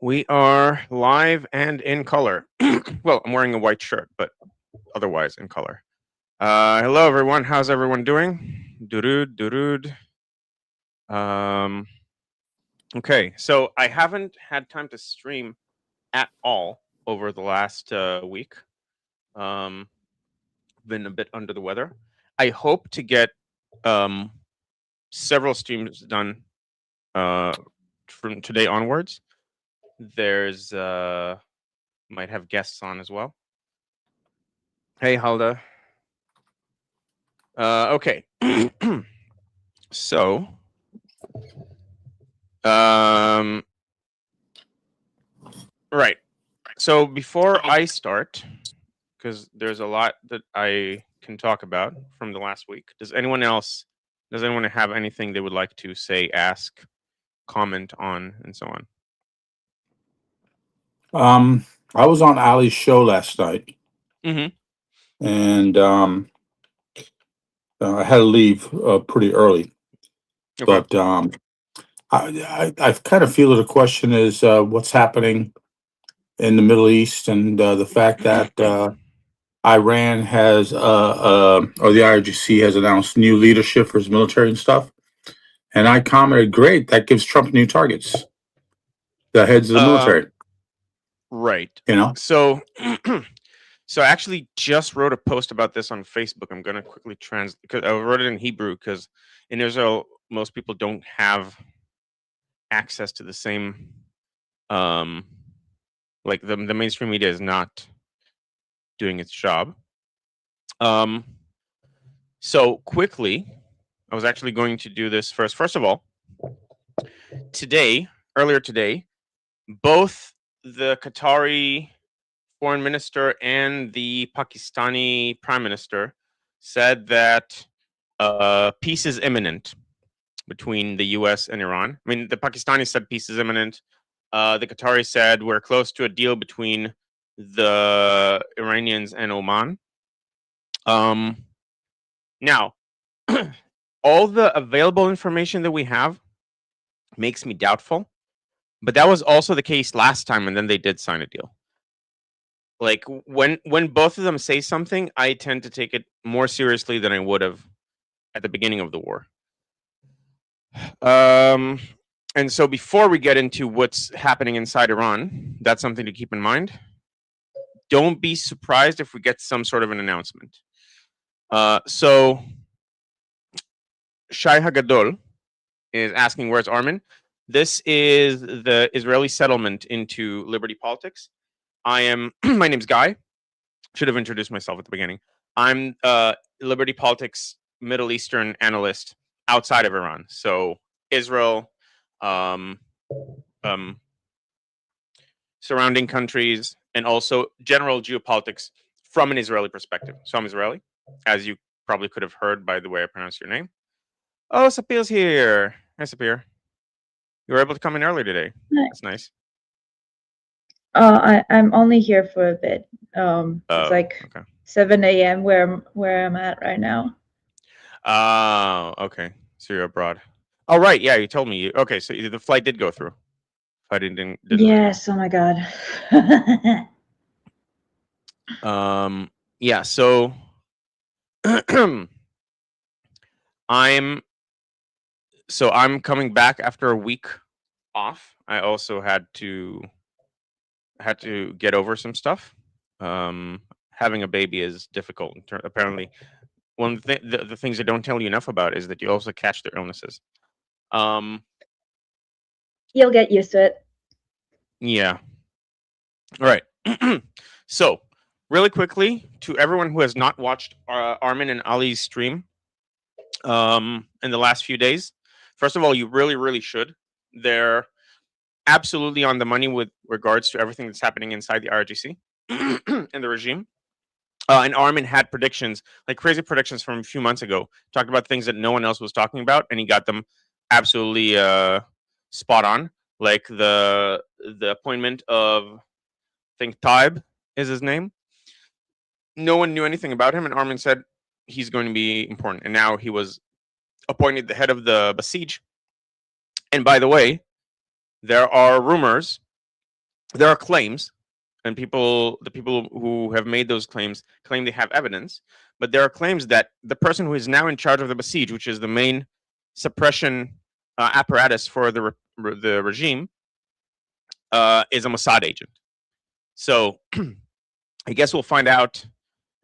We are live and in color. Well, I'm wearing a white shirt, but otherwise in color. Hello, everyone. How's everyone doing? Durud, durud. Um, okay, so I haven't had time to stream at all over the last week. Um, been a bit under the weather. I hope to get um, several streams done uh, from today onwards. There's might have guests on as well. Hey, Halda. Okay. So, um, right. So before I start, because there's a lot that I can talk about from the last week. Does anyone have anything they would like to say, ask, comment on, and so on? Um, I was on Ali's show last night, Mm-hmm. and I had to leave pretty early. Okay. But I kind of feel that the question is what's happening in the Middle East, and the fact that Iran has, or the IRGC has announced new leadership for its military and stuff. And I commented, "Great, that gives Trump new targets, the heads of the Uh, military." right. You know, So, so I actually just wrote a post about this on Facebook. I'm gonna quickly translate because I wrote it in Hebrew because in Israel most people don't have access to the same um like the mainstream media is not doing its job. Um so quickly, I was actually going to do this first. First of all, earlier today, both the Qatari foreign minister and the Pakistani prime minister said that peace is imminent between the US and Iran. I mean, the Pakistani said peace is imminent. The Qatari said we're close to a deal between the Iranians and Oman. Um, Now, all the available information that we have makes me doubtful, but that was also the case last time, and then they did sign a deal. Like when both of them say something, I tend to take it more seriously than I would have at the beginning of the war. Um, and so before we get into what's happening inside Iran, that's something to keep in mind. Don't be surprised if we get some sort of an announcement. So Shai Hagadol is asking, where's Armin? This is the Israeli settlement into Liberty Politics. I am, my name's Guy. Should have introduced myself at the beginning. I'm Liberty Politics Middle Eastern analyst outside of Iran. So Israel, um, um, surrounding countries, and also general geopolitics from an Israeli perspective. So I'm Israeli, as you probably could have heard by the way I pronounce your name. Oh, Sapir's here. Hi, Sapir. You were able to come in early today. Hi. That's nice. I'm only here for a bit. It's like Okay. 7 a.m. where I'm at right now. Oh, okay. So you're abroad. Oh, right. Yeah, you told me. Okay, so the flight did go through. I didn't. Yes. Oh my God. Yeah. So I'm coming back after a week off. I also had to get over some stuff. Having a baby is difficult. Apparently, one of the things they don't tell you enough about is that you also catch their illnesses. You'll get used to it. Yeah. All right. So, really quickly, to everyone who has not watched Armin and Ali's stream in the last few days, first of all, you really, really should. They're absolutely on the money with regards to everything that's happening inside the IRGC and the regime. And Armin had predictions, like crazy predictions from a few months ago, talked about things that no one else was talking about, and he got them absolutely spot on. Like the appointment of, I think Taib is his name. No one knew anything about him, and Armin said he's going to be important. And now he was appointed the head of the Besiege. And by the way, there are rumors there are claims, and the people who have made those claims claim they have evidence, but there are claims that the person who is now in charge of the Basij, which is the main suppression apparatus for the regime, is a Mossad agent. So I guess we'll find out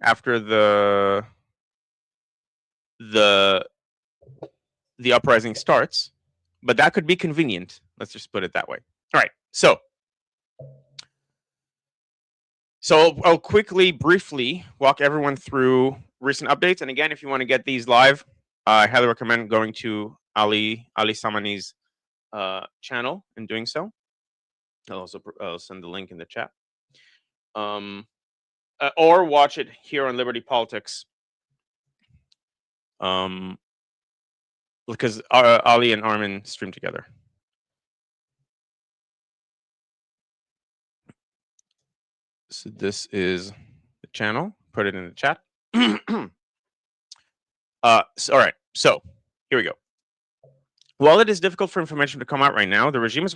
after the the uprising starts, but that could be convenient. Let's just put it that way. All right, so I'll quickly, briefly walk everyone through recent updates. And again, if you want to get these live, I highly recommend going to Ali Samani's channel and doing so. I'll also send the link in the chat. Or watch it here on Liberty Politics. Because Ali and Armin stream together. So this is the channel. Put it in the chat. All right. So here we go. While it is difficult for information to come out right now, the regime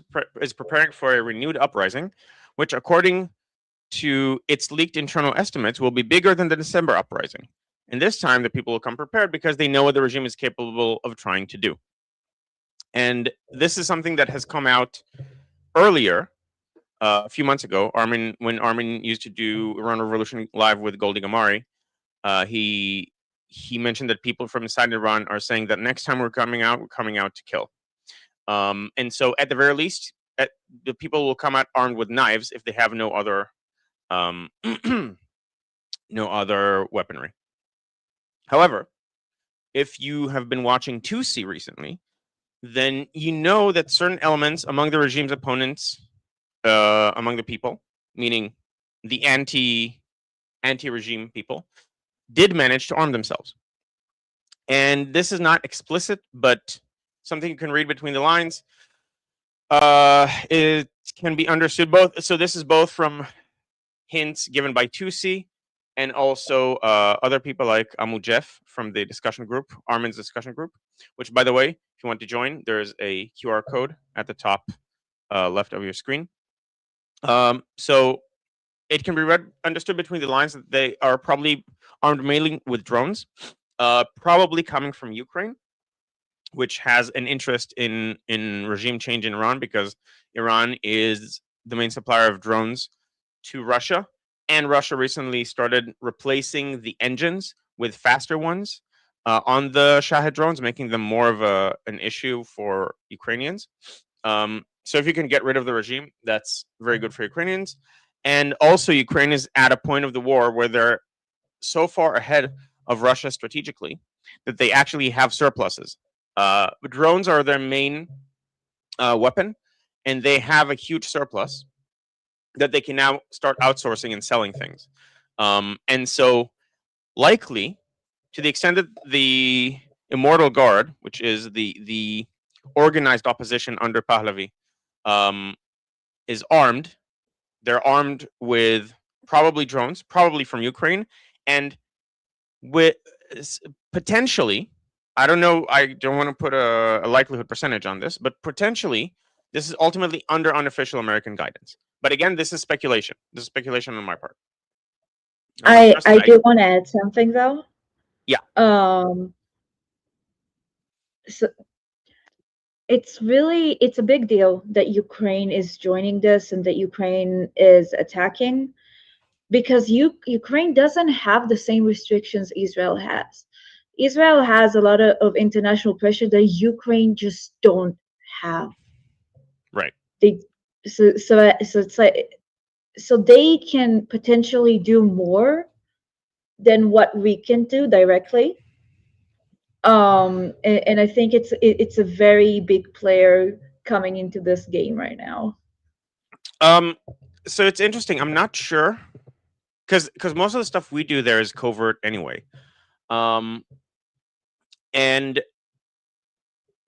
is preparing for a renewed uprising, which, according to its leaked internal estimates, will be bigger than the December uprising. And this time, the people will come prepared because they know what the regime is capable of trying to do. And this is something that has come out earlier, a few months ago. When Armin used to do Iran Revolution Live with Goldie Gamari, he mentioned that people from inside Iran are saying that next time we're coming out to kill. And so, at the very least, the people will come out armed with knives if they have no other weaponry. However, if you have been watching 2C recently, then you know that certain elements among the regime's opponents, among the people, meaning the anti-regime people, did manage to arm themselves. And this is not explicit, but something you can read between the lines. It can be understood both. So this is both from hints given by 2C and also other people like Amu Jeff from the discussion group, Armin's discussion group, which, by the way, if you want to join, there's a QR code at the top left of your screen. So it can be understood between the lines that they are probably armed mainly with drones, probably coming from Ukraine, which has an interest in regime change in Iran because Iran is the main supplier of drones to Russia. And Russia recently started replacing the engines with faster ones on the Shahed drones, making them more of an issue for Ukrainians. So if you can get rid of the regime, that's very good for Ukrainians. And also, Ukraine is at a point of the war where they're so far ahead of Russia strategically that they actually have surpluses. Drones are their main weapon, and they have a huge surplus that they can now start outsourcing and selling things. And so, likely, to the extent that the Immortal Guard, which is the organized opposition under Pahlavi, is armed, they're armed with probably drones, probably from Ukraine, and with potentially, I don't know, I don't want to put a likelihood percentage on this, but potentially this is ultimately under unofficial American guidance. But again, this is speculation. This is speculation on my part. I do want to add something though. Yeah. So it's a big deal that Ukraine is joining this and that Ukraine is attacking, because Ukraine doesn't have the same restrictions Israel has. Israel has a lot of international pressure that Ukraine just don't have. Right. So it's like, so they can potentially do more than what we can do directly. And I think it's a very big player coming into this game right now. So it's interesting. I'm not sure because most of the stuff we do there is covert anyway. And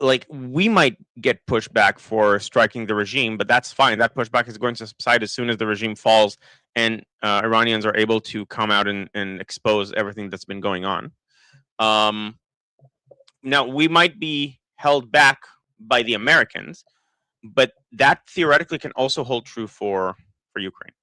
like we might get pushback for striking the regime, but that's fine. That pushback is going to subside as soon as the regime falls and Iranians are able to come out and expose everything that's been going on. Now, we might be held back by the Americans, but that theoretically can also hold true for for Ukraine.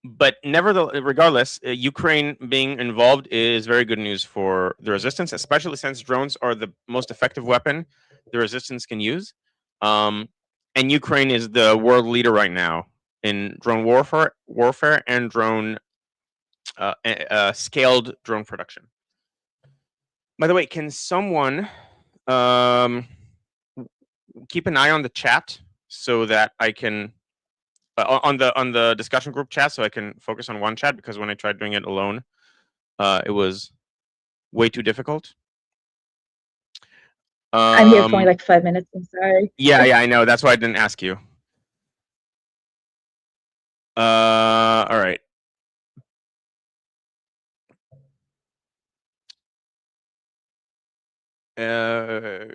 But regardless, Ukraine being involved is very good news for the resistance, especially since drones are the most effective weapon the resistance can use. And Ukraine is the world leader right now in drone warfare and scaled drone production. By the way, can someone keep an eye on the chat so that I can on the discussion group chat, so I can focus on one chat, because when I tried doing it alone, it was way too difficult. I'm here for only like 5 minutes. I'm sorry. Yeah, I know. That's why I didn't ask you. All right.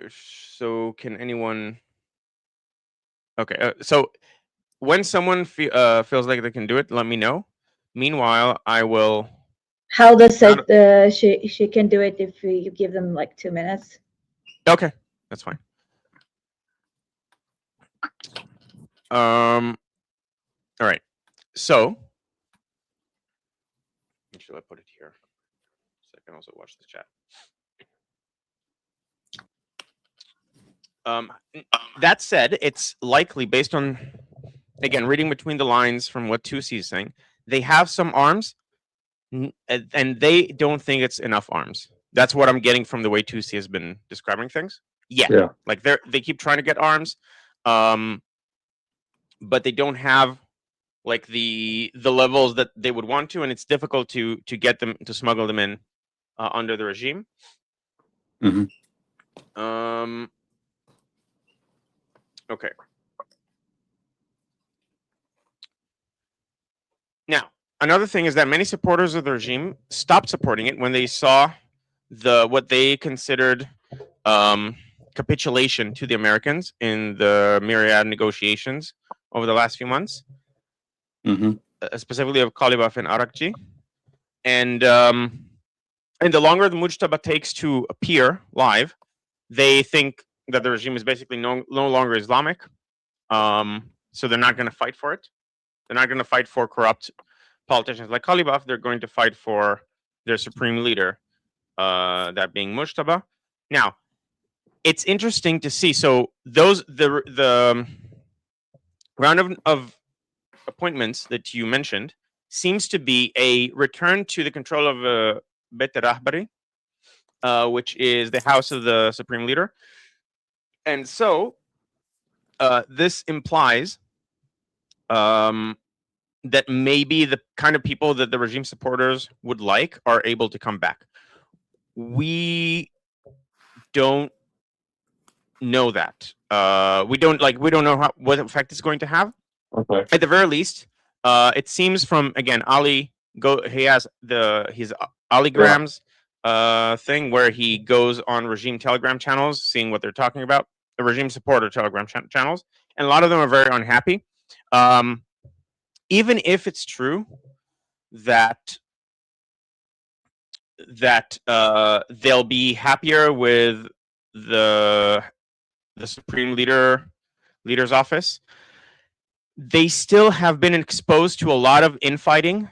So can anyone? Okay. So when someone feels like they can do it, let me know. Meanwhile, I will. How does it? She can do it if you give them like 2 minutes. Okay, that's fine. All right. So, should I put it here so I can also watch the chat? That said, it's likely, based on, again, reading between the lines from what Tusi is saying, they have some arms, and they don't think it's enough arms. That's what I'm getting from the way Tusi has been describing things. Yeah. Like they keep trying to get arms, but they don't have like the levels that they would want to, and it's difficult to get them, to smuggle them in under the regime. Mm-hmm. Okay. Now, another thing is that many supporters of the regime stopped supporting it when they saw what they considered capitulation to the Americans in the myriad negotiations over the last few months, specifically of Kalibaf and Arakci. And the longer the Mujtaba takes to appear live, they think that the regime is basically no longer Islamic. So they're not going to fight for it. They're not going to fight for corrupt politicians like Kalibaf. They're going to fight for their supreme leader, that being Mujtaba. Now, it's interesting to see. So the round of appointments that you mentioned seems to be a return to the control of Bet Rahbari, which is the house of the supreme leader. And so this implies that maybe the kind of people that the regime supporters would like are able to come back. We don't know that. We don't know what effect it's going to have. Okay. At the very least, it seems from, again, Ali. He has his Aligrams thing where he goes on regime Telegram channels, seeing what they're talking about. The regime supporter Telegram channels, and a lot of them are very unhappy. Even if it's true that they'll be happier with the supreme leader's office, they still have been exposed to a lot of infighting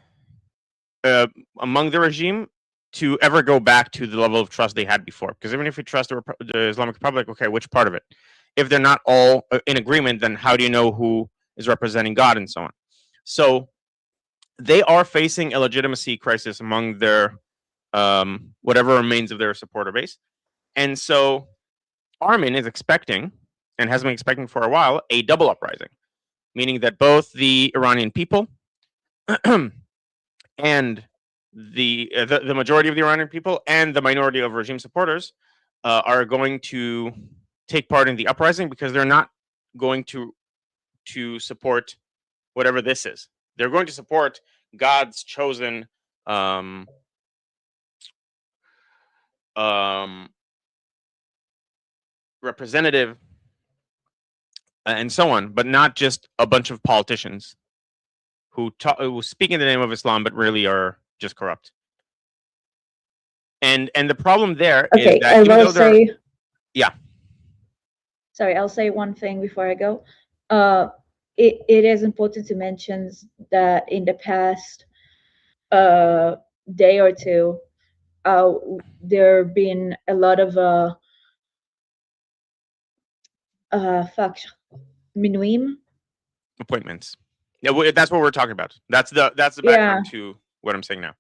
among the regime to ever go back to the level of trust they had before. Because even if you trust the Islamic Republic, okay, which part of it? If they're not all in agreement, then how do you know who is representing God and so on? So they are facing a legitimacy crisis among their whatever remains of their supporter base. And so Armin is expecting, and has been expecting for a while, a double uprising, meaning that both the Iranian people and the majority of the Iranian people and the minority of regime supporters are going to take part in the uprising, because they're not going to support whatever this is. They're going to support God's chosen representative and so on, but not just a bunch of politicians who speak in the name of Islam but really are just corrupt. And the problem there is that I will say, yeah. sorry, I'll say one thing before I go. Uh, it is important to mention that in the past day or two, uh, there have been a lot of fuck, minuim. Appointments. Yeah, that's what we're talking about. That's the Yeah. background to what I'm saying now.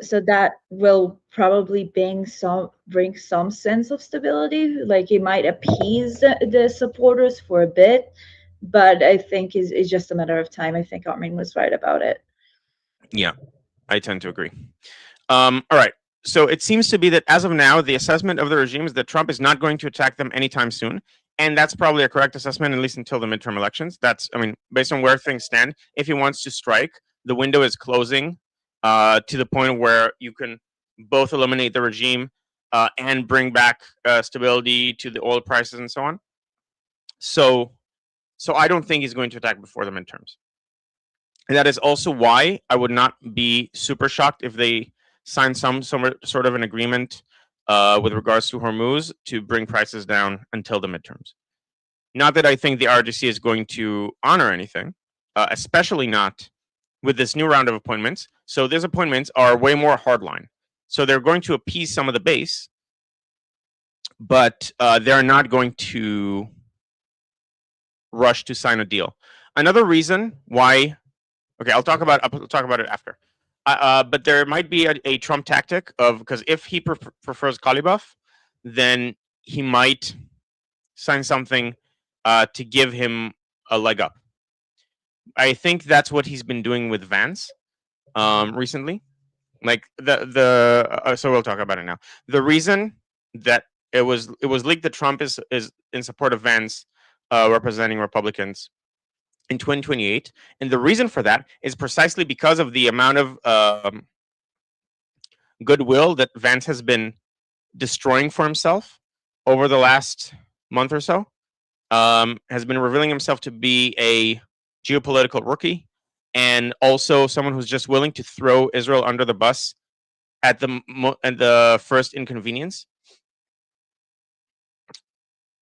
So that will probably bring some sense of stability. Like it might appease the supporters for a bit, but I think it's just a matter of time. I think Armin was right about it. Yeah, I tend to agree. All right. So it seems to be that as of now, the assessment of the regime is that Trump is not going to attack them anytime soon. And that's probably a correct assessment, at least until the midterm elections. That's, I mean, based on where things stand, if he wants to strike, the window is closing to the point where you can both eliminate the regime and bring back stability to the oil prices and so on. So I don't think he's going to attack before the midterms. And that is also why I would not be super shocked if they sign some sort of an agreement with regards to Hormuz to bring prices down until the midterms. Not that I think the RGC is going to honor anything, especially not with this new round of appointments. So these appointments are way more hardline. So they're going to appease some of the base, but they're not going to rush to sign a deal. Another reason why, okay, I'll talk about it after. But there might be a Trump tactic of, because if he prefers Kalibaf, then he might sign something to give him a leg up. I think that's what he's been doing with Vance recently. Like so we'll talk about it now. The reason that it was leaked that Trump is in support of Vance representing Republicans in 2028, and the reason for that is precisely because of the amount of goodwill that Vance has been destroying for himself over the last month or so. Has been revealing himself to be a geopolitical rookie, and also someone who's just willing to throw Israel under the bus at the first inconvenience.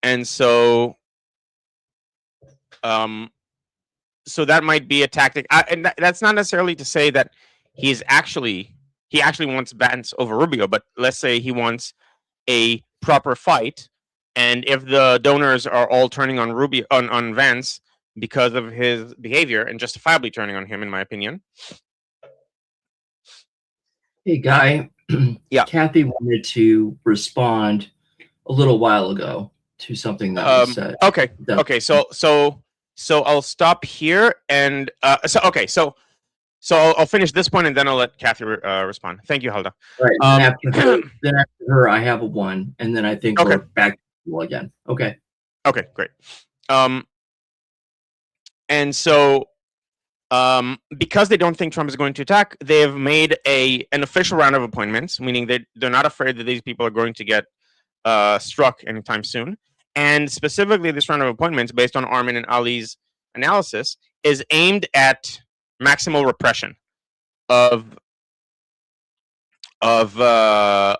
And so so that might be a tactic. And that's not necessarily to say that he actually wants Vance over Rubio, but let's say he wants a proper fight, and if the donors are all turning on Rubio on Vance because of his behavior, and justifiably turning on him, in my opinion. Hey, Guy. Yeah. Kathy wanted to respond a little while ago to something that was said. Okay. Okay. So I'll stop here, and so I'll finish this point, and then I'll let Kathy respond. Thank you, Halda. Right. Then after her, I have a one, and then I think we're back to you again. Okay. Okay. Great. And so because they don't think Trump is going to attack, they have made an official round of appointments, meaning they're not afraid that these people are going to get struck anytime soon. And specifically, this round of appointments, based on Armin and Ali's analysis, is aimed at maximal repression of the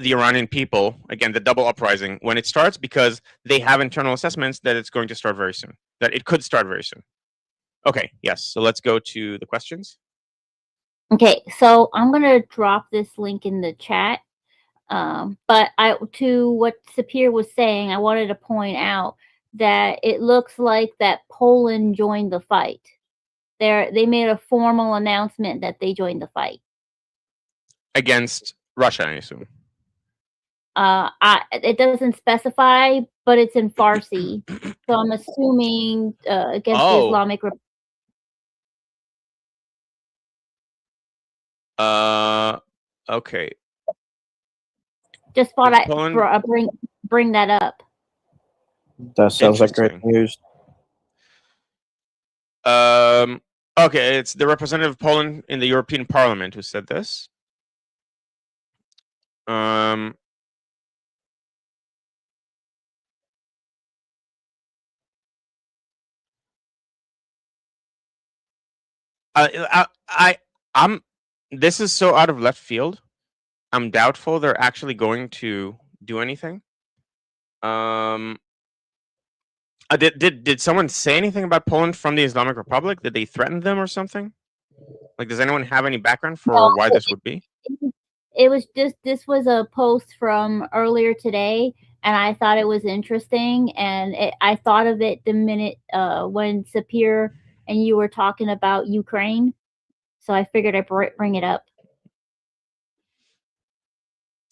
Iranian people. Again, the double uprising when it starts, because they have internal assessments that it's going to start very soon. That it could start very soon. Okay, yes. So let's go to the questions. Okay, so I'm gonna drop this link in the chat. But to what Sapir was saying, I wanted to point out that it looks like that Poland joined the fight. They made a formal announcement that they joined the fight against Russia, I assume. It doesn't specify, but it's in Farsi, so I'm assuming against the Islamic Republic. Okay. Just thought I'd bring that up. That sounds like great news. Okay, it's the representative of Poland in the European Parliament who said this. I'm. This is so out of left field. I'm doubtful they're actually going to do anything. Did someone say anything about Poland from the Islamic Republic? Did they threaten them or something? Like, does anyone have any background for why this would be? It was just, this was a post from earlier today, and I thought it was interesting, and I thought of it the minute when Sapir and you were talking about Ukraine, so I figured I'd bring it up.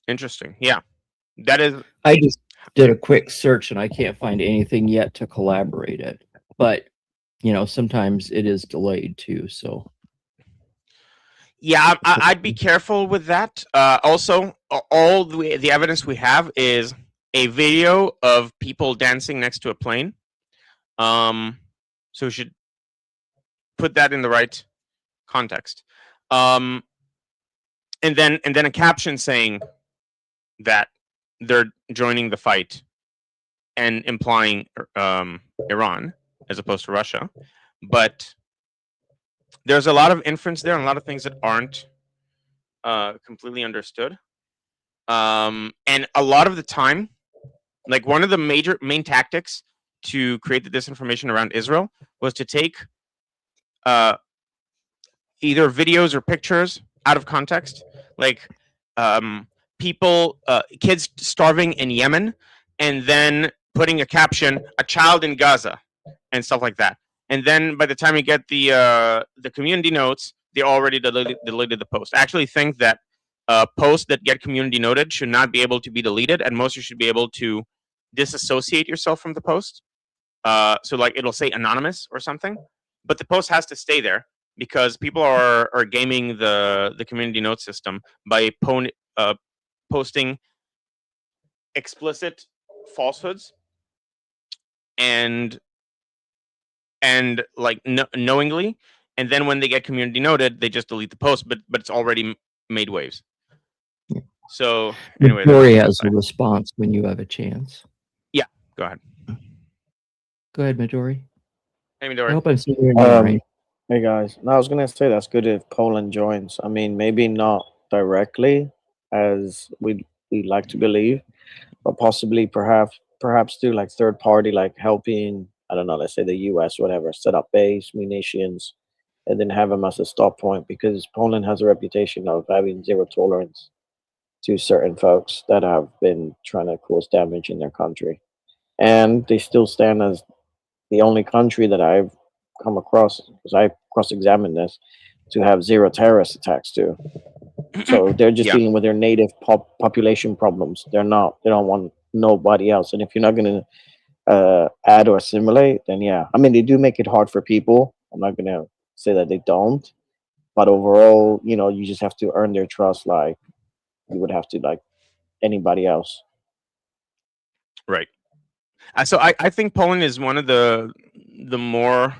Interesting. Yeah, that is. I just did a quick search and I can't find anything yet to collaborate it. But sometimes it is delayed too. So yeah, I'd be careful with that. Also, all the evidence we have is a video of people dancing next to a plane. So we should put that in the right context. And then a caption saying that they're joining the fight and implying Iran as opposed to Russia. But there's a lot of inference there and a lot of things that aren't completely understood. And a lot of the time, like one of the main tactics to create the disinformation around Israel was to take either videos or pictures out of context, like kids starving in Yemen, and then putting a caption, "A child in Gaza," and stuff like that. And then by the time you get the community notes, they already deleted the post. I actually think that posts that get community noted should not be able to be deleted, and most you should be able to disassociate yourself from the post. So like it'll say anonymous or something, but the post has to stay there because people are gaming the community note system by posting explicit falsehoods and like knowingly, and then when they get community noted, they just delete the post, but it's already made waves. So anyway, Midori has a response when you have a chance. Yeah, go ahead. Go ahead, Midori. Hey, Midori. I hope I'm seeing your name right. Hey guys, no, I was gonna say that's good if Poland joins. I mean, maybe not directly as we'd like to believe, but possibly perhaps do like third party, like helping, I don't know, let's say the US, whatever, set up base, munitions, and then have them as a stop point, because Poland has a reputation of having zero tolerance to certain folks that have been trying to cause damage in their country. And they still stand as the only country that I've come across, because I cross-examined this, to have zero terrorist attacks too. So they're just dealing with their native population problems. They don't want nobody else. And if you're not going to add or assimilate, then yeah. I mean, they do make it hard for people. I'm not going to say that they don't. But overall, you just have to earn their trust like you would have to like anybody else. Right. So I think Poland is one of the more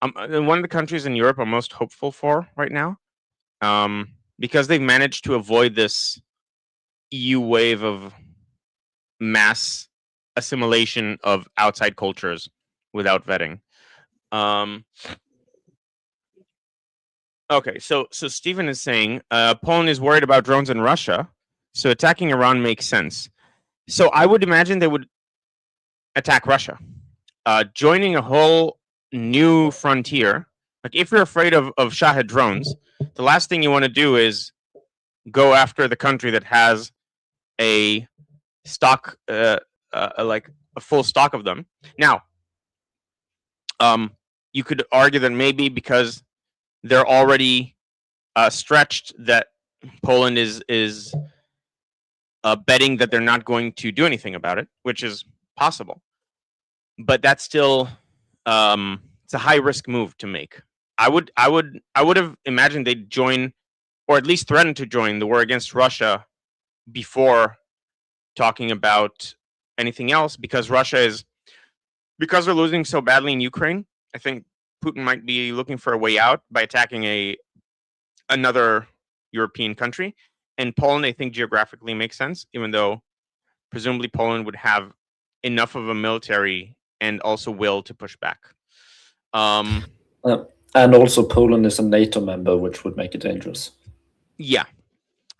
one of the countries in Europe I'm most hopeful for right now, because they've managed to avoid this EU wave of mass assimilation of outside cultures without vetting. Okay, so Stephen is saying Poland is worried about drones in Russia, so attacking Iran makes sense. So I would imagine they would attack Russia, joining a whole new frontier. Like if you're afraid of Shahed drones, the last thing you want to do is go after the country that has a stock, like a full stock of them. Now, you could argue that maybe because they're already stretched, that Poland is betting that they're not going to do anything about it, which is possible. But that's still it's a high risk move to make. I would have imagined they'd join, or at least threaten to join, the war against Russia before talking about anything else, because because they're losing so badly in Ukraine. I think Putin might be looking for a way out by attacking another European country. And Poland, I think, geographically makes sense, even though presumably Poland would have enough of a military and also will to push back. And also Poland is a NATO member, which would make it dangerous. Yeah.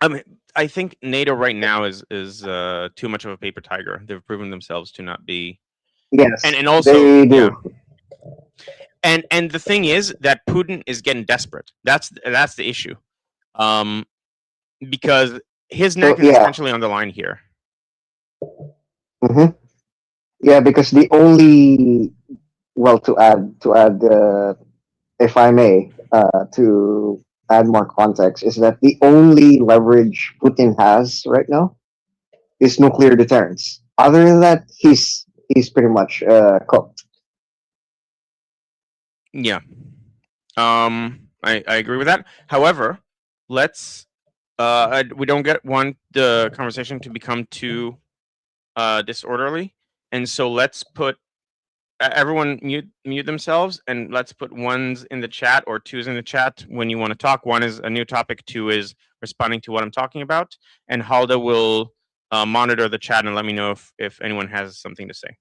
I mean, I think NATO right now is too much of a paper tiger. They've proven themselves to not be. Yes, And also, they do. And the thing is that Putin is getting desperate. That's the issue, because his So neck is yeah, essentially on the line here. hmm yeah, because the only, well, to add, if I may, to add more context, is that the only leverage Putin has right now is nuclear deterrence. Other than that, he's pretty much cooked. Yeah. I agree with that. However, let's we don't want the conversation to become too disorderly, and so let's put everyone mute themselves, and let's put ones in the chat or twos in the chat when you want to talk. One is a new topic, two is responding to what I'm talking about, and Halda will monitor the chat and let me know if anyone has something to say.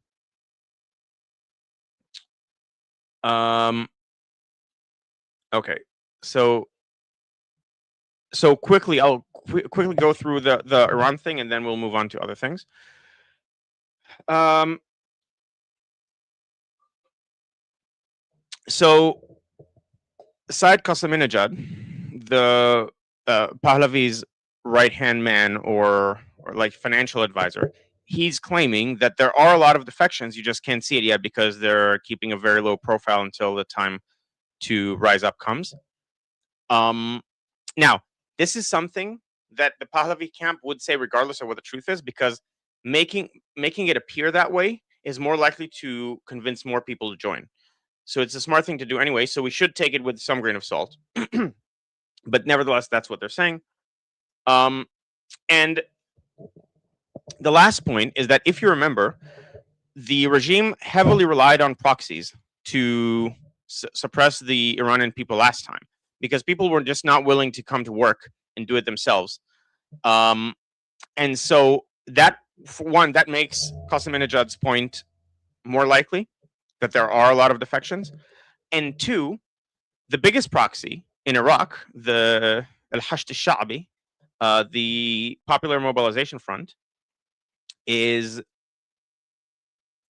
Okay, so quickly, I'll quickly go through the Iran thing, and then we'll move on to other things. So Said Qasaminejad, the Pahlavi's right-hand man or like financial advisor, he's claiming that there are a lot of defections. You just can't see it yet because they're keeping a very low profile until the time to rise up comes. Now, this is something that the Pahlavi camp would say regardless of what the truth is, because making it appear that way is more likely to convince more people to join. So it's a smart thing to do anyway, so we should take it with some grain of salt. But nevertheless, that's what they're saying. And the last point is that if you remember, the regime heavily relied on proxies to suppress the Iranian people last time, because people were just not willing to come to work and do it themselves. And so that, for one, that makes Qasaminejad's point more likely that there are a lot of defections. And two, the biggest proxy in Iraq, the Al-Hashd al-Sha'bi, the Popular Mobilization Front, is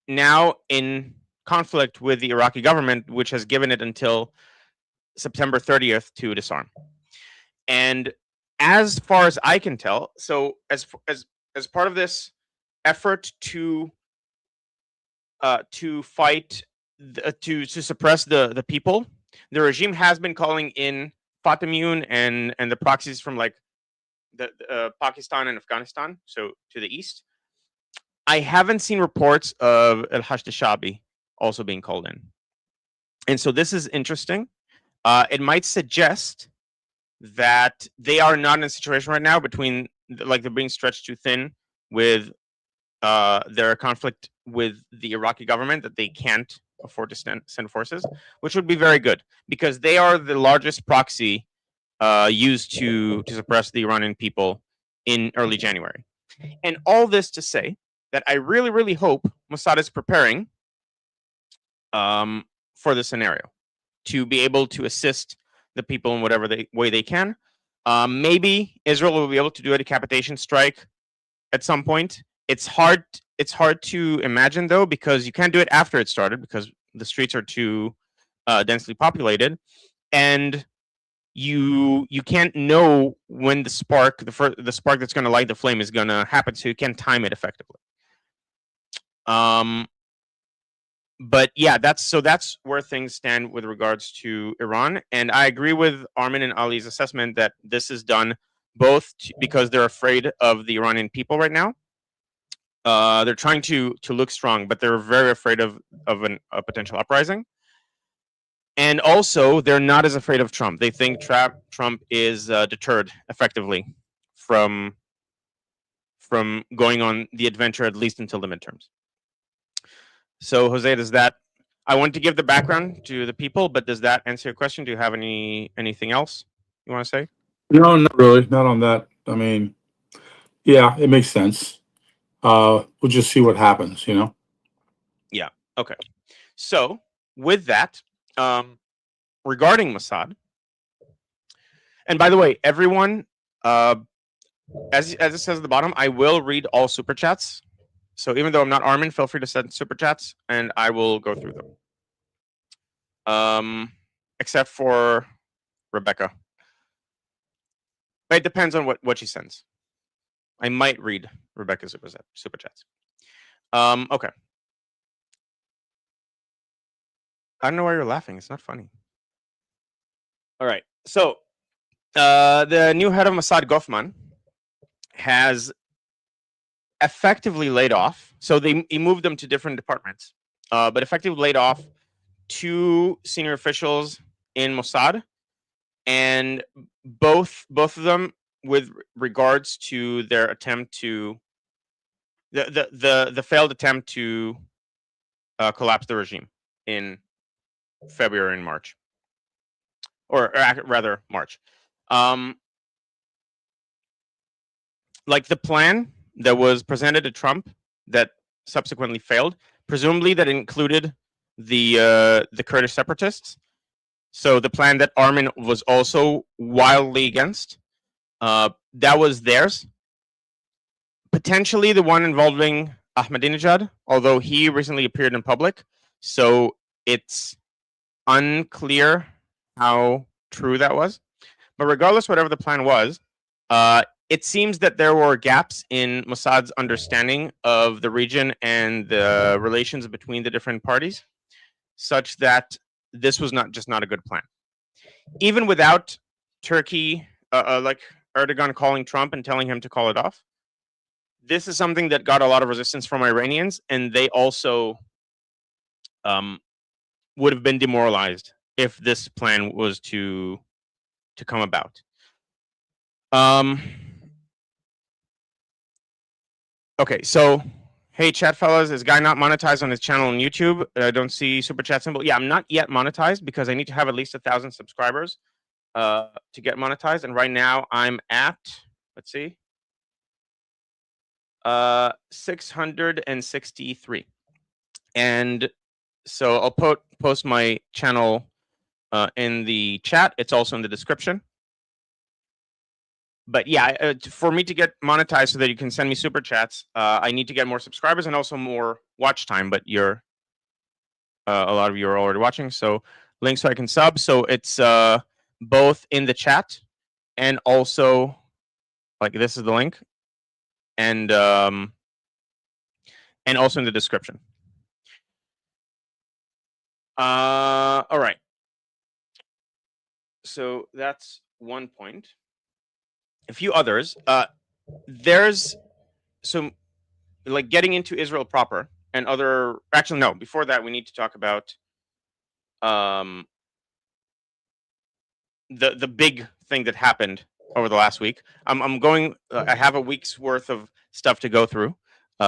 now in conflict with the Iraqi government, which has given it until September 30th to disarm. And as far as I can tell, so as part of this effort to fight to suppress the people, the regime has been calling in Fatimiyun and the proxies from like the Pakistan and Afghanistan, so to the east. I haven't seen reports of Al-Hashd al-Shabi also being called in. And so this is interesting. It might suggest that they are not in a situation right now between, like, they're being stretched too thin with their conflict with the Iraqi government, that they can't afford to send forces, which would be very good because they are the largest proxy used to suppress the Iranian people in early January. And all this to say that I really, really hope Mossad is preparing for the scenario to be able to assist the people in whatever way they can. Maybe Israel will be able to do a decapitation strike at some point. It's hard to imagine though, because you can't do it after it started because the streets are too densely populated, and you can't know when the spark that's going to light the flame is going to happen, so you can't time it effectively. But yeah, that's where things stand with regards to Iran, and I agree with Armin and Ali's assessment that this is done both because they're afraid of the Iranian people right now. They're trying to look strong, but they're very afraid of a potential uprising. And also, they're not as afraid of Trump. They think Trump is deterred effectively from going on the adventure, at least until the midterms. So, Jose, I want to give the background to the people, but does that answer your question? Do you have anything else you want to say? No, not really. Not on that. I mean, yeah, it makes sense. We'll just see what happens, you know? Yeah. Okay. So, with that, regarding Mossad, and by the way, everyone, as it says at the bottom, I will read all super chats. So even though I'm not Armin, feel free to send super chats, and I will go through them. Except for Rebecca. It depends on what she sends. I might read Rebecca's super chats. Okay. I don't know why you're laughing. It's not funny. All right. So the new head of Mossad, Goffman, has effectively laid off. So he moved them to different departments, but effectively laid off 2 senior officials in Mossad, and both of them with regards to their attempt to the failed attempt to collapse the regime in February and March, or rather March. Like the plan that was presented to Trump that subsequently failed, presumably that included the Kurdish separatists. So the plan that Armin was also wildly against, that was theirs. Potentially the one involving Ahmadinejad, although he recently appeared in public, so it's unclear how true that was. But regardless, whatever the plan was, it seems that there were gaps in Mossad's understanding of the region and the relations between the different parties, such that this was not a good plan. Even without Turkey, like Erdogan calling Trump and telling him to call it off, this is something that got a lot of resistance from Iranians, and they also would have been demoralized if this plan was to come about. Okay, so hey, chat fellas, is guy not monetized on his channel on YouTube? I don't see super chat symbol. Yeah, I'm not yet monetized because I need to have at least 1,000 subscribers to get monetized, and right now I'm at, let's see, 663. And so I'll post my channel in the chat. It's also in the description. But yeah, for me to get monetized so that you can send me super chats, I need to get more subscribers and also more watch time. But a lot of you are already watching, so link so I can sub. So it's both in the chat and also, like, this is the link, and also in the description. All right. So that's one point. A few others. There's some, like, getting into Israel proper and other. Actually, no. Before that, we need to talk about the big thing that happened over the last week. I'm going. I have a week's worth of stuff to go through.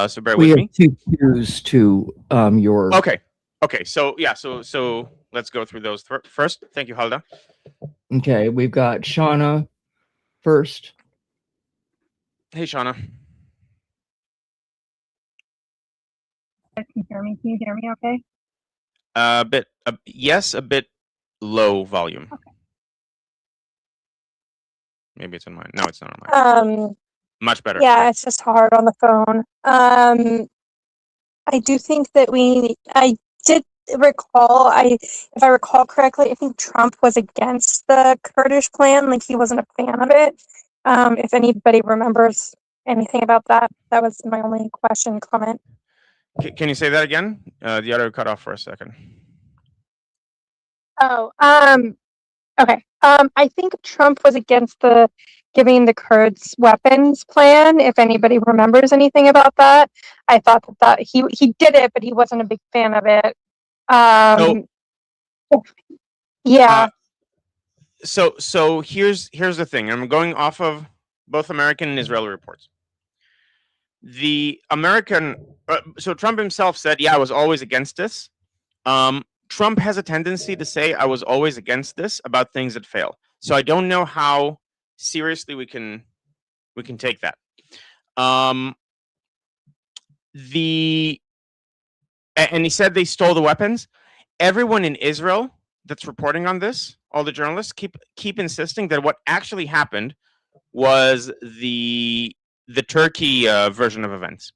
So bear We with have me. 2 cues to your. Okay. So yeah. So let's go through those first. Thank you, Halda. Okay, we've got Shauna first. Hey, Shauna. Can you hear me? Can you hear me okay? A bit. Yes, a bit low volume. Okay. Maybe it's on mine. No, it's not on mine. Much better. Yeah, it's just hard on the phone. I do think that I did recall, if I recall correctly, I think Trump was against the Kurdish plan, like he wasn't a fan of it. If anybody remembers anything about that, that was my only comment. Can you say that again? The audio cut off for a second. Oh, okay. I think Trump was against the giving the Kurds weapons plan. If anybody remembers anything about that, I thought that he did it, but he wasn't a big fan of it. Yeah. So here's the thing. I'm going off of both American and Israeli reports. The American, so Trump himself said, "Yeah, I was always against this." Trump has a tendency to say, "I was always against this" about things that fail. So I don't know how seriously we can take that. And he said they stole the weapons. Everyone in Israel that's reporting on this, all the journalists keep insisting that what actually happened was the Turkey version of events,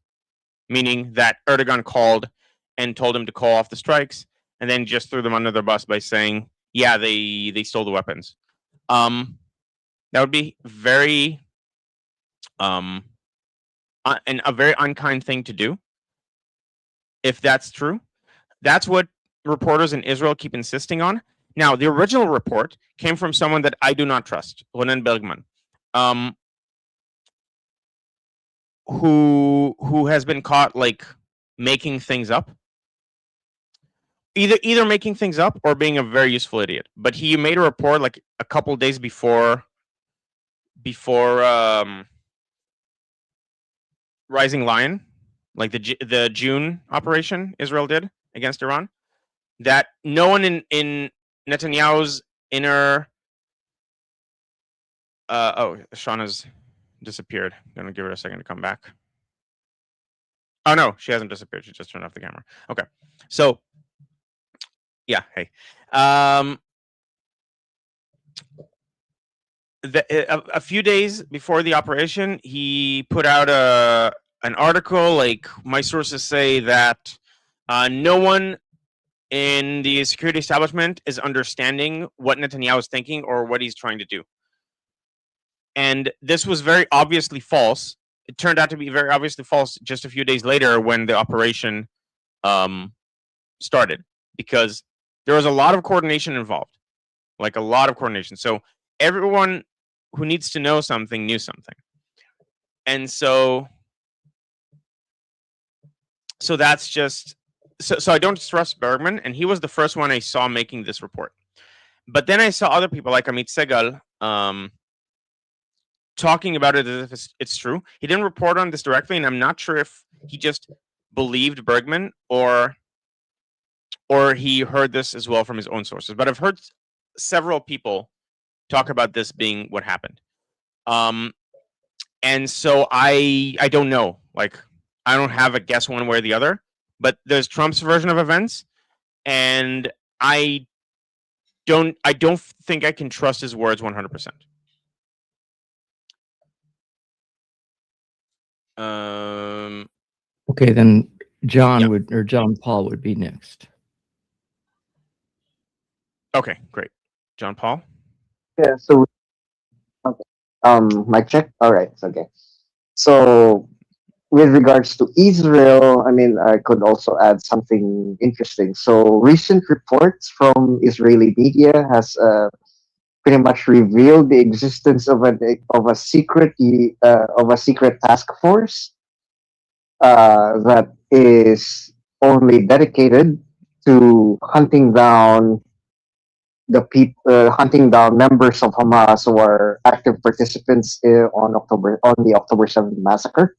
meaning that Erdogan called and told him to call off the strikes, and then just threw them under the bus by saying, "Yeah, they stole the weapons." That would be very and a very unkind thing to do. If that's true, that's what reporters in Israel keep insisting on. Now, the original report came from someone that I do not trust, Ronen Bergman, who has been caught like making things up, either making things up or being a very useful idiot. But he made a report like a couple days before Rising Lion, like the June operation Israel did against Iran, that no one in Netanyahu's inner Shauna's disappeared. I'm gonna give her a second to come back. Oh no, she hasn't disappeared. She just turned off the camera. Okay, so yeah, hey, a few days before the operation, he put out an article. Like, my sources say that no one in the security establishment is understanding what Netanyahu is thinking or what he's trying to do. And this was very obviously false. It turned out to be very obviously false just a few days later when the operation started, because there was a lot of coordination involved, like a lot of coordination. So everyone who needs to know something knew something. And so that's just, so I don't trust Bergman, and he was the first one I saw making this report. But then I saw other people like Amit Segal talking about it as if it's true. He didn't report on this directly, and I'm not sure if he just believed Bergman or he heard this as well from his own sources. But I've heard several people talk about this being what happened. And so I don't know. Like, I don't have a guess one way or the other. But there's Trump's version of events, and I don't think I can trust his words 100%. Okay, then John Yeah. John Paul would be next. Okay, great. John Paul? Yeah. So, okay. Mic check. All right. Okay. So, with regards to Israel, I mean, I could also add something interesting. So, recent reports from Israeli media has pretty much revealed the existence of a secret task force that is only dedicated to hunting down members of Hamas who are active participants on the October 7th massacre.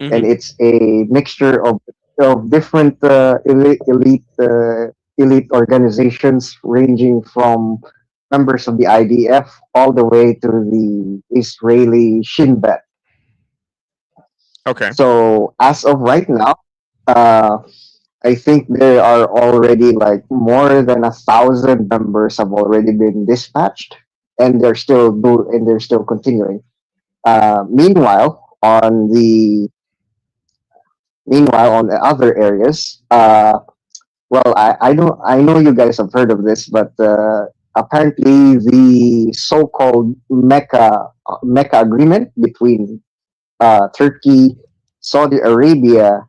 Mhm. And it's a mixture of different elite organizations, ranging from members of the IDF all the way to the Israeli Shin Bet. Okay. So as of right now, uh, I think there are already like more than 1,000 members have already been dispatched, and they're still continuing. Meanwhile, on the other areas, well, I know you guys have heard of this, but apparently the so-called Mecca agreement between Turkey, Saudi Arabia,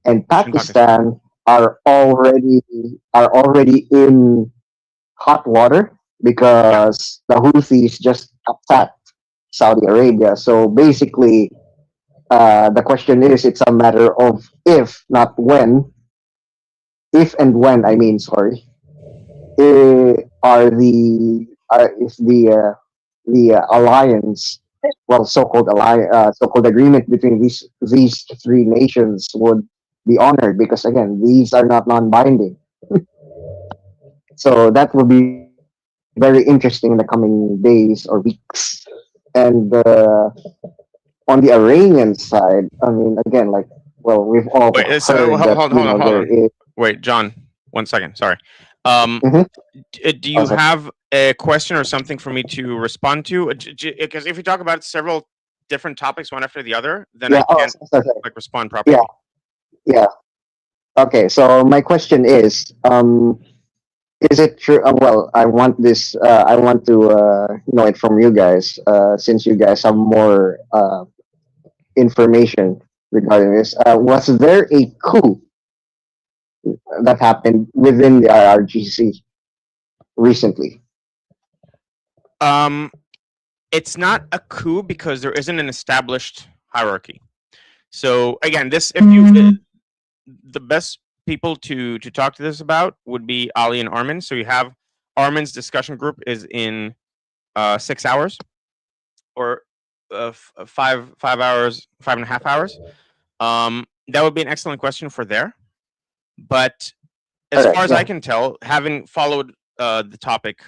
and Pakistan are already in hot water because the Houthis just attacked Saudi Arabia. So basically, the question is, it's a matter of if, not when. If and when, I mean, sorry, is the alliance, well, so-called agreement between these three nations would be honored, because again, these are not non-binding. So that will be very interesting in the coming days or weeks. And on the Iranian side, I mean, again, like, well, we've all Wait, heard that hold on. there is. Wait, John, 1 second. Sorry. Mhm. Do you Awesome. have a question or something for me to respond to? Because if we talk about several different topics one after the other, then Yeah. I Oh, can't sorry. like respond Yeah. properly. Yeah. Okay. So my question is it true? Well, I want this. I want to know it from you guys, since you guys have more information regarding this. Was there a coup that happened within the IRGC recently? It's not a coup because there isn't an established hierarchy. So again, this if you the best people to talk to this about would be Ali and Armin. So you have Armin's discussion group is in 6 hours or 5 hours, 5.5 hours. That would be an excellent question for there. But All as right. far as Yeah. I can tell, having followed the topic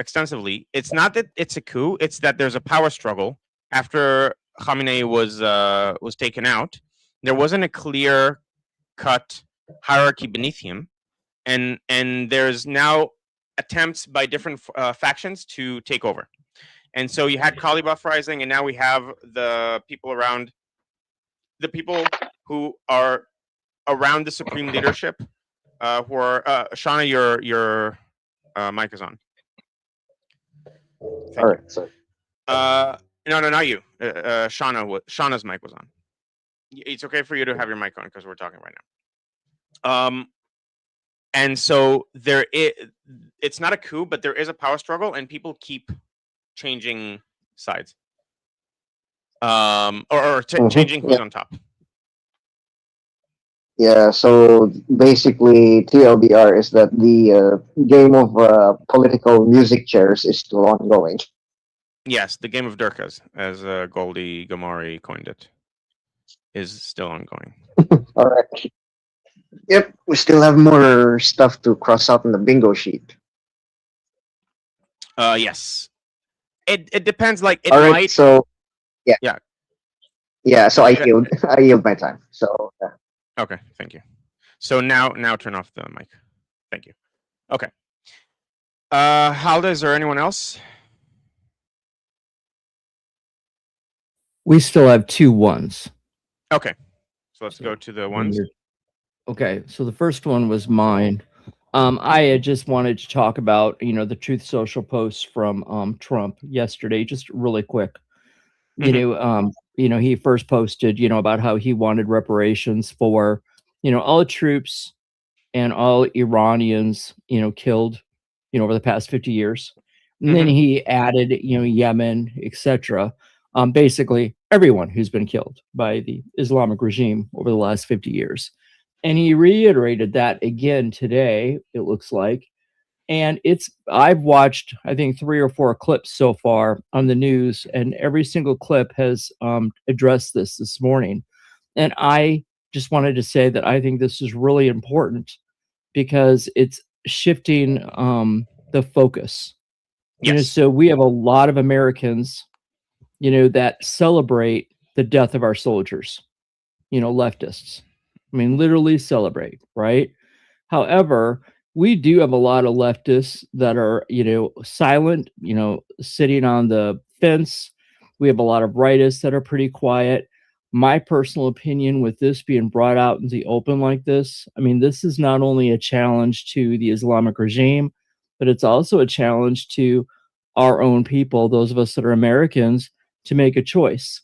extensively, it's not that it's a coup; it's that there's a power struggle after Khamenei was taken out. There wasn't a clear cut hierarchy beneath him, and there's now attempts by different factions to take over. And so you had Kalibaf rising, and now we have the people around the people who are around the supreme leadership, who are Shauna, your mic is on. Thank All you. right. Sorry. No, not you. Shauna's mic was on. It's okay for you to have your mic on because we're talking right now. And so it's not a coup, but there is a power struggle, and people keep changing sides, or changing who's Yeah. on top. Yeah. So basically, TLDR is that the game of political music chairs is still ongoing. Yes, the game of Durkas, as Goldie Gamari coined it, is still ongoing. All right. Yep. We still have more stuff to cross out on the bingo sheet. Yes, it depends. Like it All right. might. So yeah. Yeah. Yeah. So No, I yield. I yield my time. So yeah. Okay, thank you. So now turn off the mic. Thank you. Okay. Halda, is there anyone else? We still have 2 ones. Okay. So let's So, go to the when ones. you're- Okay, so the first one was mine. I had just wanted to talk about, the Truth Social posts from Trump yesterday, just really quick. Mhm. He first posted, about how he wanted reparations for, all the troops and all Iranians, killed, over the past 50 years. And then Mhm. he added, Yemen, etc. Basically everyone who's been killed by the Islamic regime over the last 50 years. And he reiterated that again today, it looks like. And I've watched, I think, 3 or 4 clips so far on the news, and every single clip has addressed this morning. And I just wanted to say that I think this is really important because it's shifting the focus. Yes. So we have a lot of Americans, that celebrate the death of our soldiers, leftists. I mean, literally celebrate, right? However, we do have a lot of leftists that are, silent, sitting on the fence. We have a lot of rightists that are pretty quiet. My personal opinion with this being brought out in the open like this, I mean, this is not only a challenge to the Islamic regime, but it's also a challenge to our own people, those of us that are Americans, to make a choice.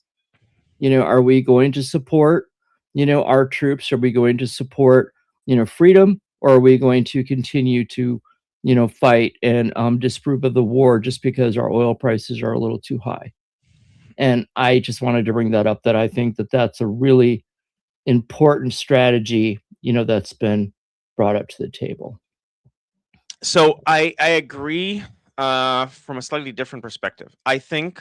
Are we going to support, our troops? Are we going to support, freedom? Or are we going to continue to, fight and disprove of the war just because our oil prices are a little too high? And I just wanted to bring that up, that I think that that's a really important strategy, that's been brought up to the table. So I agree from a slightly different perspective. I think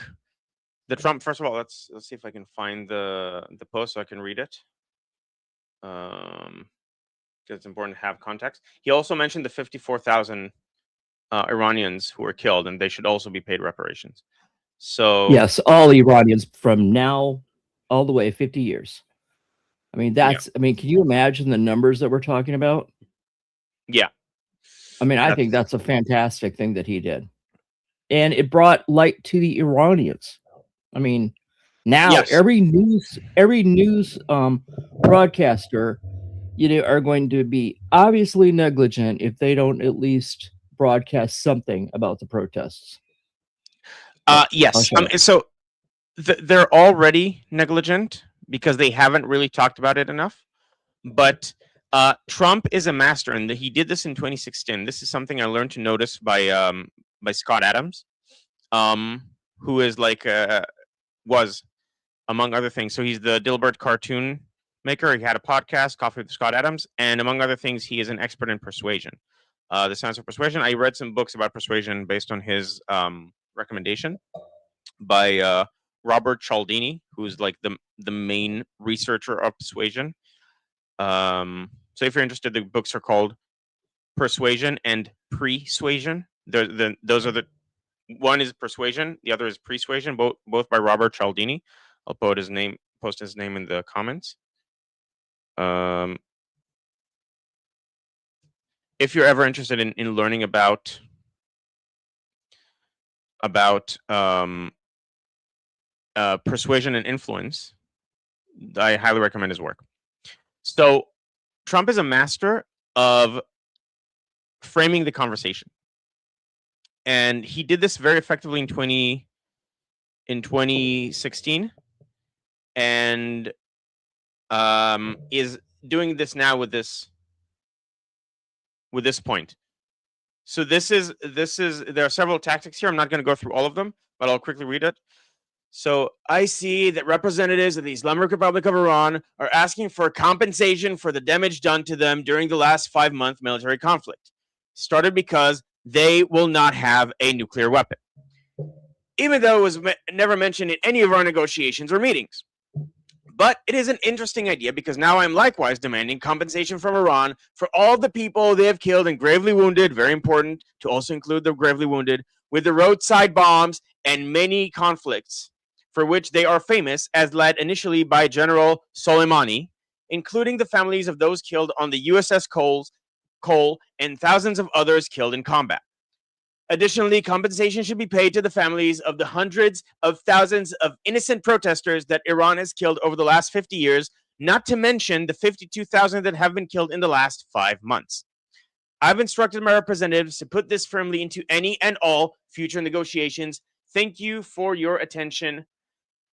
the Trump, first of all, let's see if I can find the post so I can read it. Because it's important to have context. He also mentioned the 54,000 Iranians who were killed, and they should also be paid reparations. So yes, all Iranians from now all the way 50 years. I mean, I mean, can you imagine the numbers that we're talking about? yeah. I mean, I think that's a fantastic thing that he did. And it brought light to the Iranians. I mean, now Yes. every news broadcaster, are going to be obviously negligent if they don't at least broadcast something about the protests. Yes. shut up. So they're already negligent because they haven't really talked about it enough. But Trump is a master, and he did this in 2016. This is something I learned to notice by Scott Adams, who is was among other things. So he's the Dilbert cartoon maker. He had a podcast, Coffee with Scott Adams, and among other things, he is an expert in persuasion. The Science of Persuasion. I read some books about persuasion based on his recommendation by Robert Cialdini, who's like the main researcher of persuasion. So if you're interested, the books are called Persuasion and Persuasion. Those are the one is Persuasion, the other is Persuasion, both by Robert Cialdini. I'll post his name in the comments. If you're ever interested in learning about persuasion and influence, I highly recommend his work. So Trump is a master of framing the conversation, and he did this very effectively in 2016, and is doing this now with this point. So this is there are several tactics here. I'm not going to go through all of them, but I'll quickly read it. So I see that representatives of the Islamic Republic of Iran are asking for compensation for the damage done to them during the last 5-month military conflict. Started because they will not have a nuclear weapon, even though it was never mentioned in any of our negotiations or meetings. But it is an interesting idea because now I'm likewise demanding compensation from Iran for all the people they have killed and gravely wounded, very important to also include the gravely wounded, with the roadside bombs and many conflicts for which they are famous, as led initially by General Soleimani, including the families of those killed on the USS Cole and thousands of others killed in combat. Additionally, compensation should be paid to the families of the hundreds of thousands of innocent protesters that Iran has killed over the last 50 years, not to mention the 52,000 that have been killed in the last 5 months. I've instructed my representatives to put this firmly into any and all future negotiations. Thank you for your attention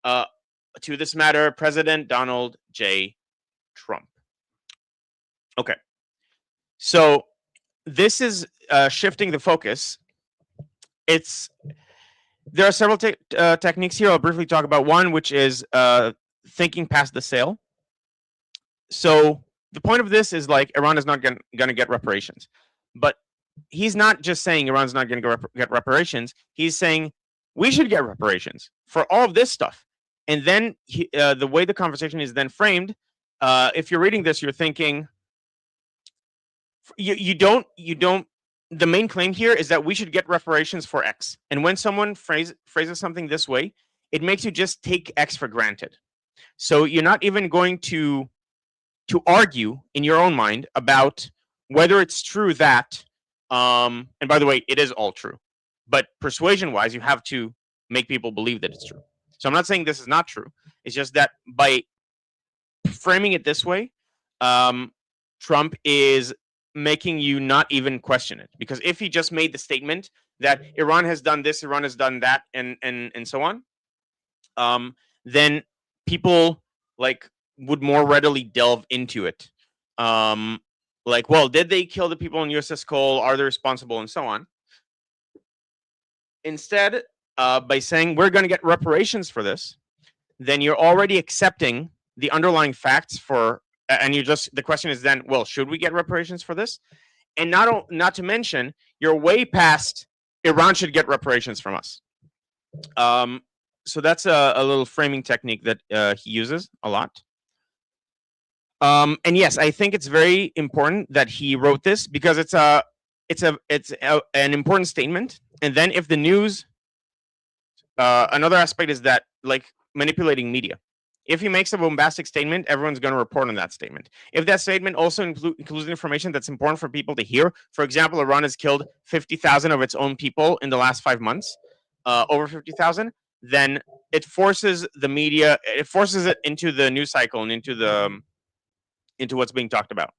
to this matter, President Donald J. Trump. Okay. So this is shifting the focus. There are several techniques here. I'll briefly talk about one, which is thinking past the sale. So the point of this is like Iran is not going to get reparations, but he's not just saying Iran's not going to get reparations. He's saying we should get reparations for all of this stuff. And then the way the conversation is then framed, if you're reading this, you're thinking you don't. The main claim here is that we should get reparations for X. And when someone phrases something this way, it makes you just take X for granted. So you're not even going to argue in your own mind about whether it's true that, and by the way, it is all true. But persuasion-wise, you have to make people believe that it's true. So I'm not saying this is not true. It's just that by framing it this way, Trump is making you not even question it, because if he just made the statement that Iran has done this, Iran has done that, and so on, then people would more readily delve into it. Well, did they kill the people on USS Cole? Are they responsible, and so on? Instead, by saying we're going to get reparations for this, then you're already accepting the underlying facts and the question is then, well, should we get reparations for this? And not to mention, you're way past Iran should get reparations from us. So that's a little framing technique that he uses a lot. And yes, I think it's very important that he wrote this because it's an important statement. And then if the news, another aspect is that manipulating media. If he makes a bombastic statement, everyone's going to report on that statement. If that statement also includes information that's important for people to hear, for example, Iran has killed 50,000 of its own people in the last 5 months, over 50,000, then it forces the media, it forces it into the news cycle and into what's being talked about.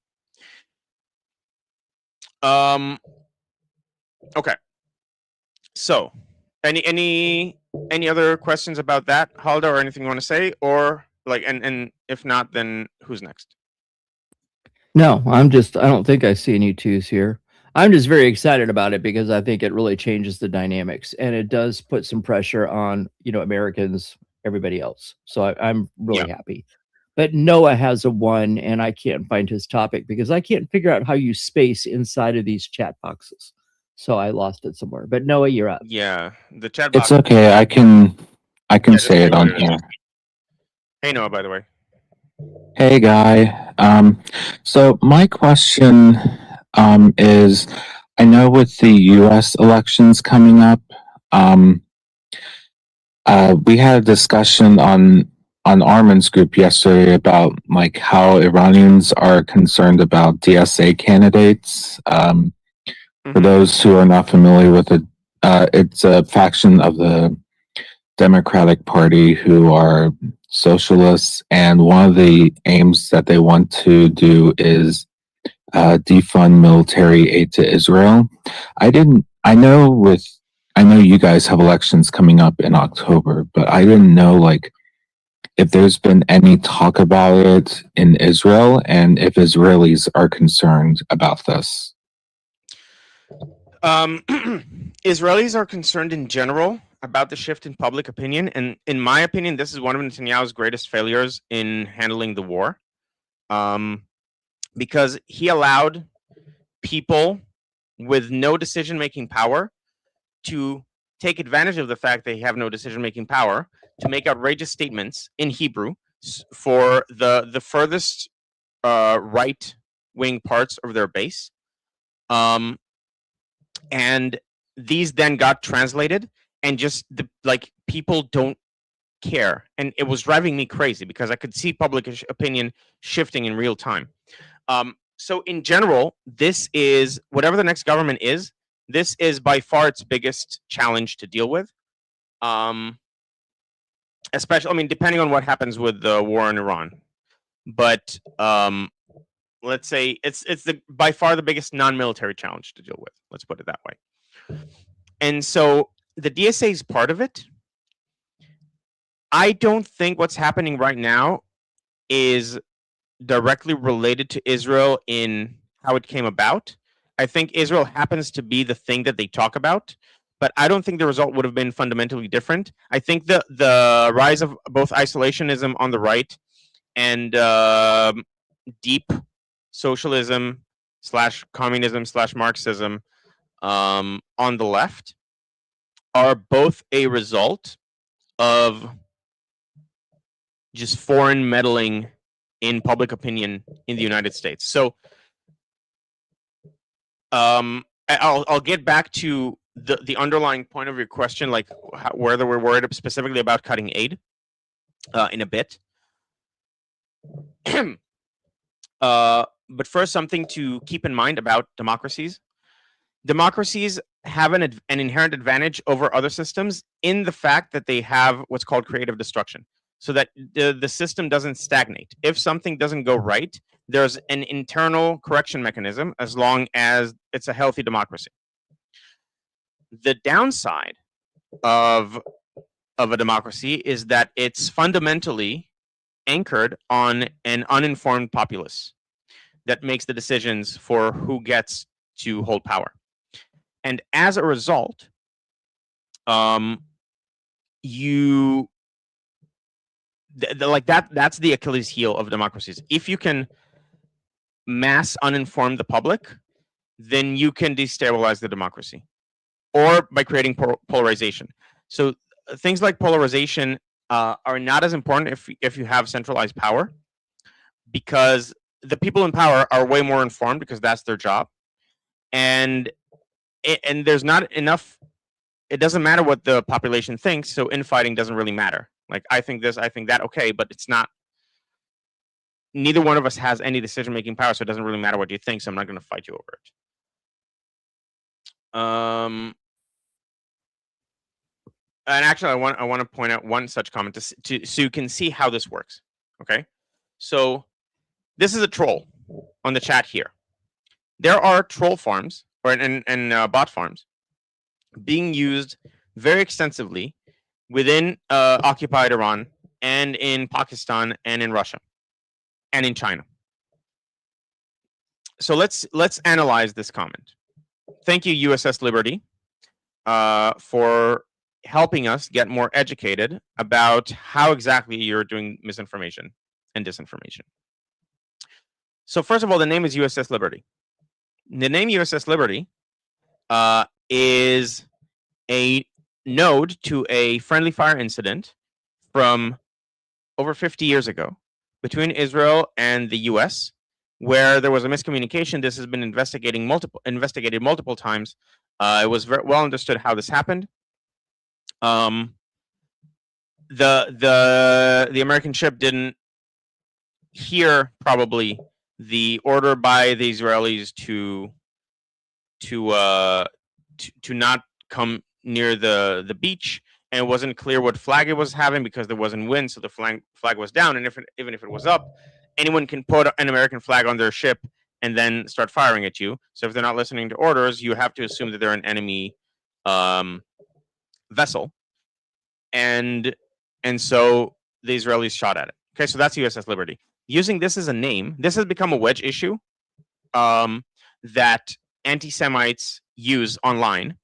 Okay. So, any other questions about that, Halda, or anything you want to say, or like, and if not, then who's next? No, I don't think I see any twos here. I'm just very excited about it because I think it really changes the dynamics and it does put some pressure on, Americans, everybody else. So I'm really happy. But Noah has a 1 and I can't find his topic because I can't figure out how you space inside of these chat boxes. So I lost it somewhere. But Noah, you're up. Yeah, the chat box. It's okay. I can just say it on here. Hey, Noah, by the way. Hey, Guy. So my question is, I know with the U.S. elections coming up, we had a discussion on Armin's group yesterday about like how Iranians are concerned about DSA candidates. For those who are not familiar with it, it's a faction of the Democratic Party who are socialists, and one of the aims that they want to do is defund military aid to Israel. I know you guys have elections coming up in October, but I didn't know like if there's been any talk about it in Israel and if Israelis are concerned about this. Israelis are concerned in general about the shift in public opinion, and in my opinion, this is one of Netanyahu's greatest failures in handling the war, because he allowed people with no decision-making power to take advantage of the fact they have no decision-making power to make outrageous statements in Hebrew for the furthest right-wing parts of their base. And these then got translated, and just people don't care, and it was driving me crazy because I could see public opinion shifting in real time. So in general, this is whatever the next government is. This is by far its biggest challenge to deal with. Especially, depending on what happens with the war in Iran, but let's say it's by far the biggest non-military challenge to deal with. Let's put it that way. And so the DSA is part of it. I don't think what's happening right now is directly related to Israel in how it came about. I think Israel happens to be the thing that they talk about, but I don't think the result would have been fundamentally different. I think the rise of both isolationism on the right and deep socialism / communism / Marxism on the left are both a result of just foreign meddling in public opinion in the United States. So I'll get back to the underlying point of your question, like whether we're worried specifically about cutting aid in a bit. But first, something to keep in mind about democracies. Democracies have an inherent advantage over other systems in the fact that they have what's called creative destruction, so that the system doesn't stagnate. If something doesn't go right, there's an internal correction mechanism as long as it's a healthy democracy. The downside of a democracy is that it's fundamentally anchored on an uninformed populace that makes the decisions for who gets to hold power. And as a result, that's the Achilles heel of democracies. If you can mass uninform the public, then you can destabilize the democracy, or by creating polarization. So things like polarization are not as important if you have centralized power, because the people in power are way more informed because that's their job, and there's not enough. It doesn't matter what the population thinks, so infighting doesn't really matter. Like, I think this, I think that, okay, but it's not, neither one of us has any decision-making power, so it doesn't really matter what you think, so I'm not going to fight you over it. And actually, I want to point out one such comment so you can see how this works. Okay, so this is a troll on the chat here. There are troll farms and bot farms being used very extensively within occupied Iran and in Pakistan and in Russia and in China. So let's analyze this comment. Thank you, USS Liberty, for helping us get more educated about how exactly you're doing misinformation and disinformation. So first of all, the name is USS Liberty. The name USS Liberty is a node to a friendly fire incident from over 50 years ago between Israel and the US, where there was a miscommunication. This has been investigated multiple times. It was very well understood how this happened. The American ship didn't hear probably the order by the Israelis to not come near the beach, and it wasn't clear what flag it was having because there wasn't wind, so the flag was down. And even if it was up, anyone can put an American flag on their ship and then start firing at you. So if they're not listening to orders, you have to assume that they're an enemy vessel, and so the Israelis shot at it. Okay, so that's USS Liberty. Using this as a name, this has become a wedge issue that anti-Semites use online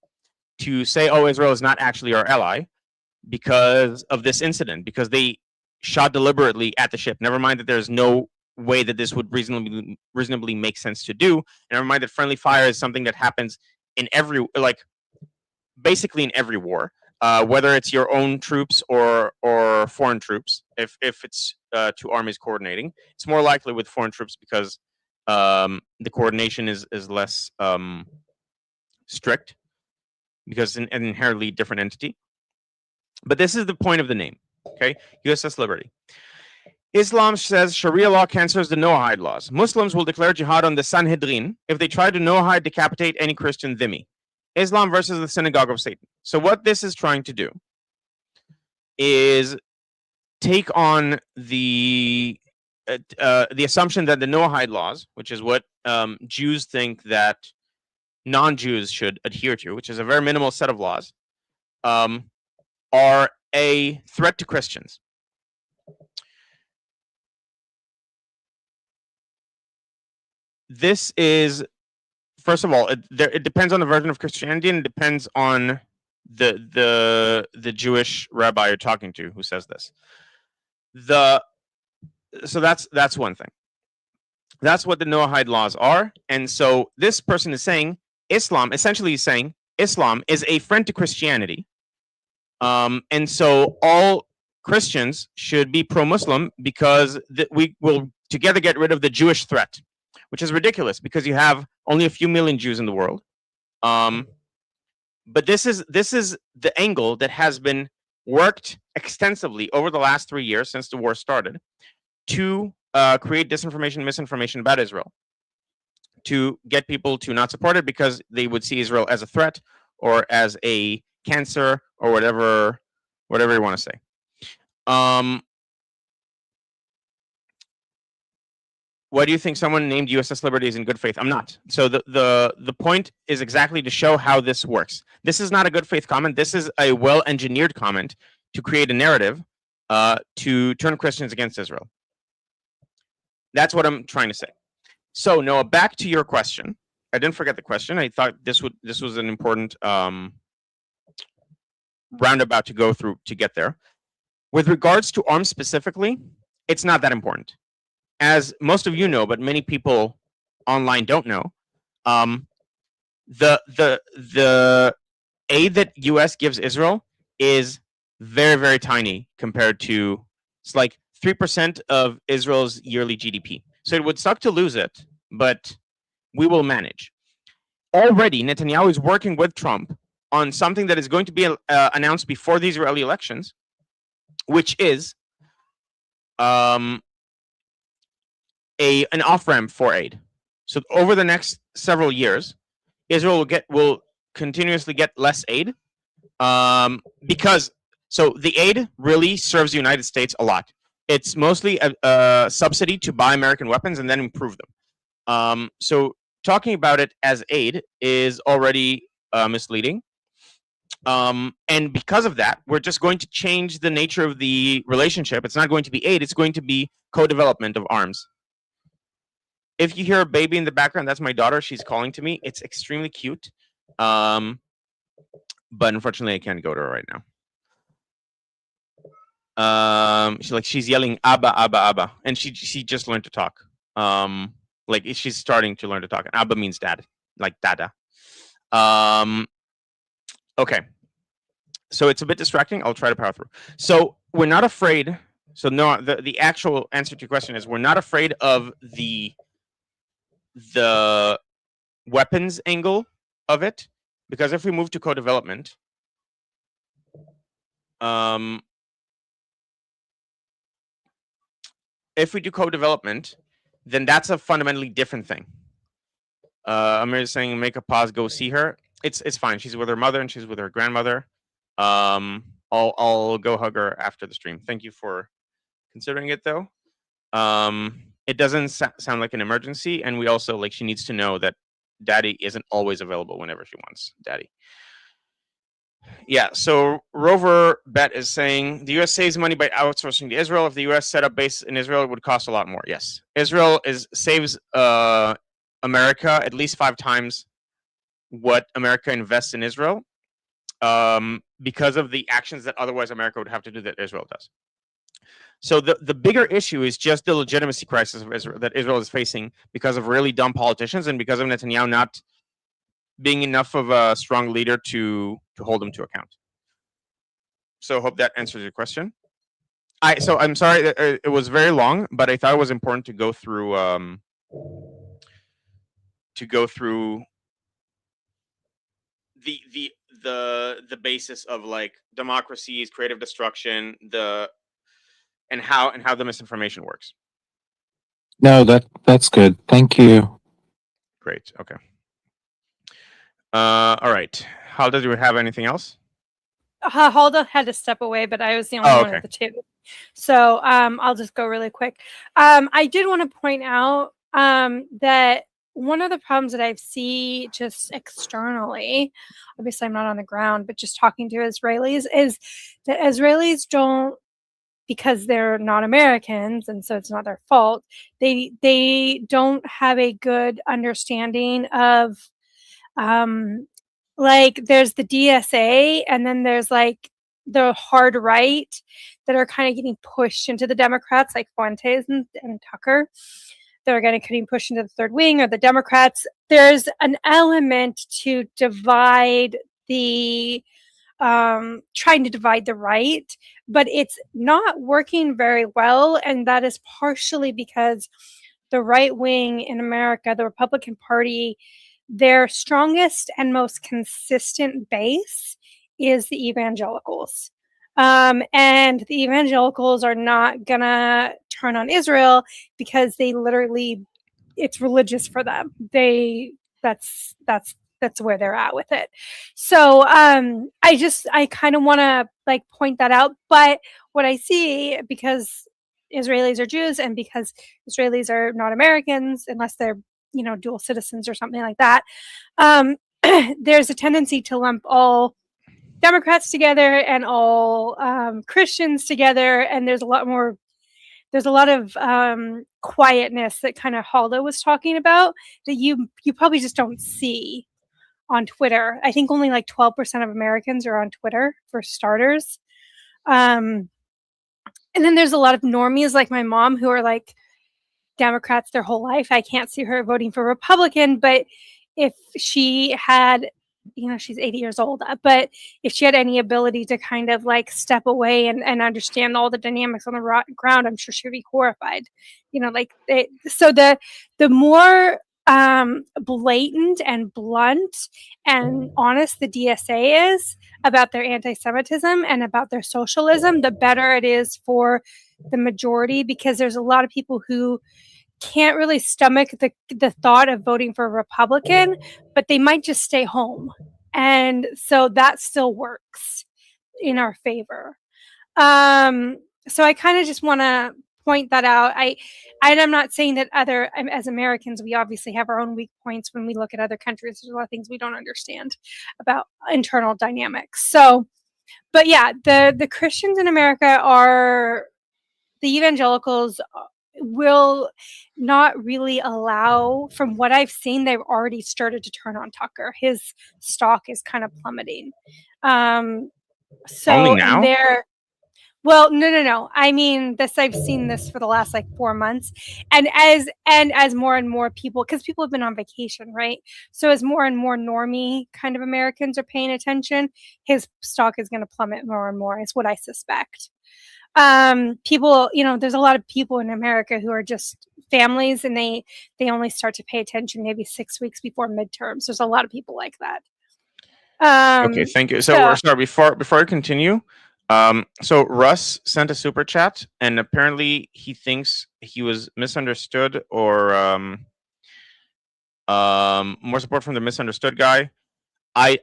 to say, oh, Israel is not actually our ally because of this incident, because they shot deliberately at the ship. Never mind that there's no way that this would reasonably make sense to do. And never mind that friendly fire is something that happens in basically in every war, whether it's your own troops or foreign troops. If it's two armies coordinating, it's more likely with foreign troops because the coordination is less strict, because it's an inherently different entity. But this is the point of the name. Okay, USS Liberty. Islam says Sharia law cancels the Noahide laws. Muslims will declare jihad on the Sanhedrin if they try to Noahide decapitate any Christian dhimmi. Islam versus the synagogue of Satan. So what this is trying to do is take on the assumption that the Noahide laws, which is what Jews think that non-Jews should adhere to, which is a very minimal set of laws, are a threat to Christians. This is, first of all, it depends on the version of Christianity, and it depends on the Jewish rabbi you're talking to who says this. So that's one thing. That's what the Noahide laws are, and so this person is saying Islam essentially is saying Islam is a friend to Christianity, and so all Christians should be pro-Muslim because we will together get rid of the Jewish threat, which is ridiculous because you have only a few million Jews in the world. But this is the angle that has been worked extensively over the last 3 years since the war started to create disinformation, misinformation about Israel, to get people to not support it because they would see Israel as a threat or as a cancer or whatever you want to say. Why do you think someone named USS Liberty is in good faith? I'm not. So the point is exactly to show how this works. This is not a good faith comment. This is a well-engineered comment to create a narrative to turn Christians against Israel. That's what I'm trying to say. So Noah, back to your question. I didn't forget the question. I thought this was an important roundabout to go through to get there. With regards to arms specifically, it's not that important. As most of you know, but many people online don't know, the aid that U.S. gives Israel is very, very tiny compared to, it's like 3% of Israel's yearly GDP. So it would suck to lose it, but we will manage. Already, Netanyahu is working with Trump on something that is going to be announced before the Israeli elections, which is an off ramp for aid. So over the next several years, Israel will continuously get less aid, because the aid really serves the United States a lot. It's mostly a subsidy to buy American weapons and then improve them. So talking about it as aid is already misleading. And because of that, we're just going to change the nature of the relationship. It's not going to be aid, it's going to be co-development of arms. If you hear a baby in the background, that's my daughter. She's calling to me. It's extremely cute. But unfortunately, I can't go to her right now. She's yelling Abba, Abba, Abba. And she just learned to talk. She's starting to learn to talk. And Abba means dad, like Dada. Okay. So it's a bit distracting. I'll try to power through. So we're not afraid. So no, the actual answer to your question is we're not afraid of the weapons angle of it, because if we move to co-development, if we do co-development, then that's a fundamentally different thing. Amir is saying, make a pause, go see her. It's fine. She's with her mother and she's with her grandmother. I'll go hug her after the stream. Thank you for considering it, though. It doesn't sound like an emergency, and we also she needs to know that Daddy isn't always available whenever she wants Daddy. Yeah. So Rover Bet is saying the U.S. saves money by outsourcing to Israel. If the U.S. set up base in Israel, it would cost a lot more. Yes, Israel saves America at least 5 times what America invests in Israel, because of the actions that otherwise America would have to do that Israel does. So the bigger issue is just the legitimacy crisis of Israel that Israel is facing because of really dumb politicians and because of Netanyahu not being enough of a strong leader to hold them to account. So hope that answers your question. I'm sorry that it was very long, but I thought it was important to go through the basis of democracies, creative destruction, and how the misinformation works. No, that's good. Thank you. Great. Okay. All right. How did you have anything else? Hulda had to step away, but I was the only one at the table. So I'll just go really quick. I did want to point out that one of the problems that I see just externally, obviously I'm not on the ground, but just talking to Israelis, is that Israelis don't, because they're not Americans, and so it's not their fault, they don't have a good understanding of, there's the DSA, and then there's the hard right that are kind of getting pushed into the Democrats, like Fuentes and Tucker. They're getting pushed into the third wing or the Democrats. There's an element to divide the trying to divide the right, but it's not working very well, and that is partially because the right wing in America, the Republican Party, their strongest and most consistent base is the evangelicals. And the evangelicals are not gonna turn on Israel because they literally, it's religious for them. That's where they're at with it. So I kind of want to point that out. But what I see, because Israelis are Jews and because Israelis are not Americans unless they're dual citizens or something like that, there's a tendency to lump all Democrats together and all Christians together, and there's a lot of quietness that kind of Halda was talking about that you probably just don't see on Twitter. I think only 12% of Americans are on Twitter, for starters. And then there's a lot of normies like my mom who are Democrats their whole life. I can't see her voting for Republican, but if she had, she's 80 years old, but if she had any ability to kind of step away and understand all the dynamics on the ground, I'm sure she'd be horrified. So the more blatant and blunt and honest the DSA is about their anti-Semitism and about their socialism, the better it is for the majority, because there's a lot of people who can't really stomach the thought of voting for a Republican, but they might just stay home. And so that still works in our favor. So I kind of just want to point that out. I'm not saying that as Americans, we obviously have our own weak points when we look at other countries. There's a lot of things we don't understand about internal dynamics. So, but yeah, the Christians in America the evangelicals will not really allow, from what I've seen, they've already started to turn on Tucker. His stock is kind of plummeting. Only now? And well, no. I mean, I've seen this for the last like 4 months, and as more and more people, because people have been on vacation, right? So as more and more normie kind of Americans are paying attention, his stock is going to plummet more and more. Is what I suspect. People, there's a lot of people in America who are just families, and they only start to pay attention maybe 6 weeks before midterms. There's a lot of people like that. Okay, thank you. So sorry, before I continue, so Russ sent a super chat, and apparently he thinks he was misunderstood, or more support from the misunderstood guy. I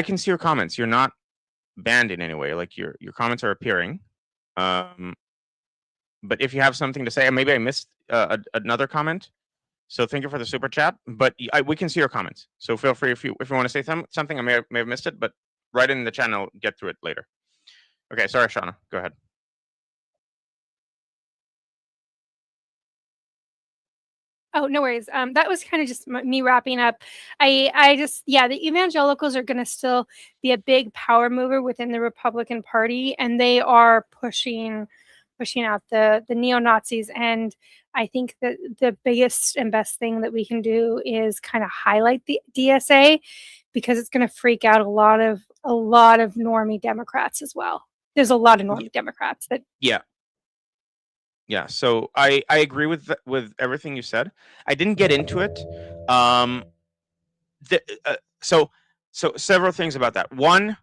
can see your comments. You're not banned in any way. Like your comments are appearing. But if you have something to say, maybe I missed another comment. So thank you for the super chat. But we can see your comments. So feel free if you want to say something. I may have missed it, but write it in the channel. Get through it later. Okay, sorry, Shauna. Go ahead. Oh, no worries. That was kind of just me wrapping up. I just, the evangelicals are going to still be a big power mover within the Republican Party, and they are pushing out the neo-Nazis. And I think that the biggest and best thing that we can do is kind of highlight the DSA, because it's going to freak out a lot of normie Democrats as well. There's a lot of normie Democrats that Yeah, so I agree with everything you said. I didn't get into it. So several things about that. One,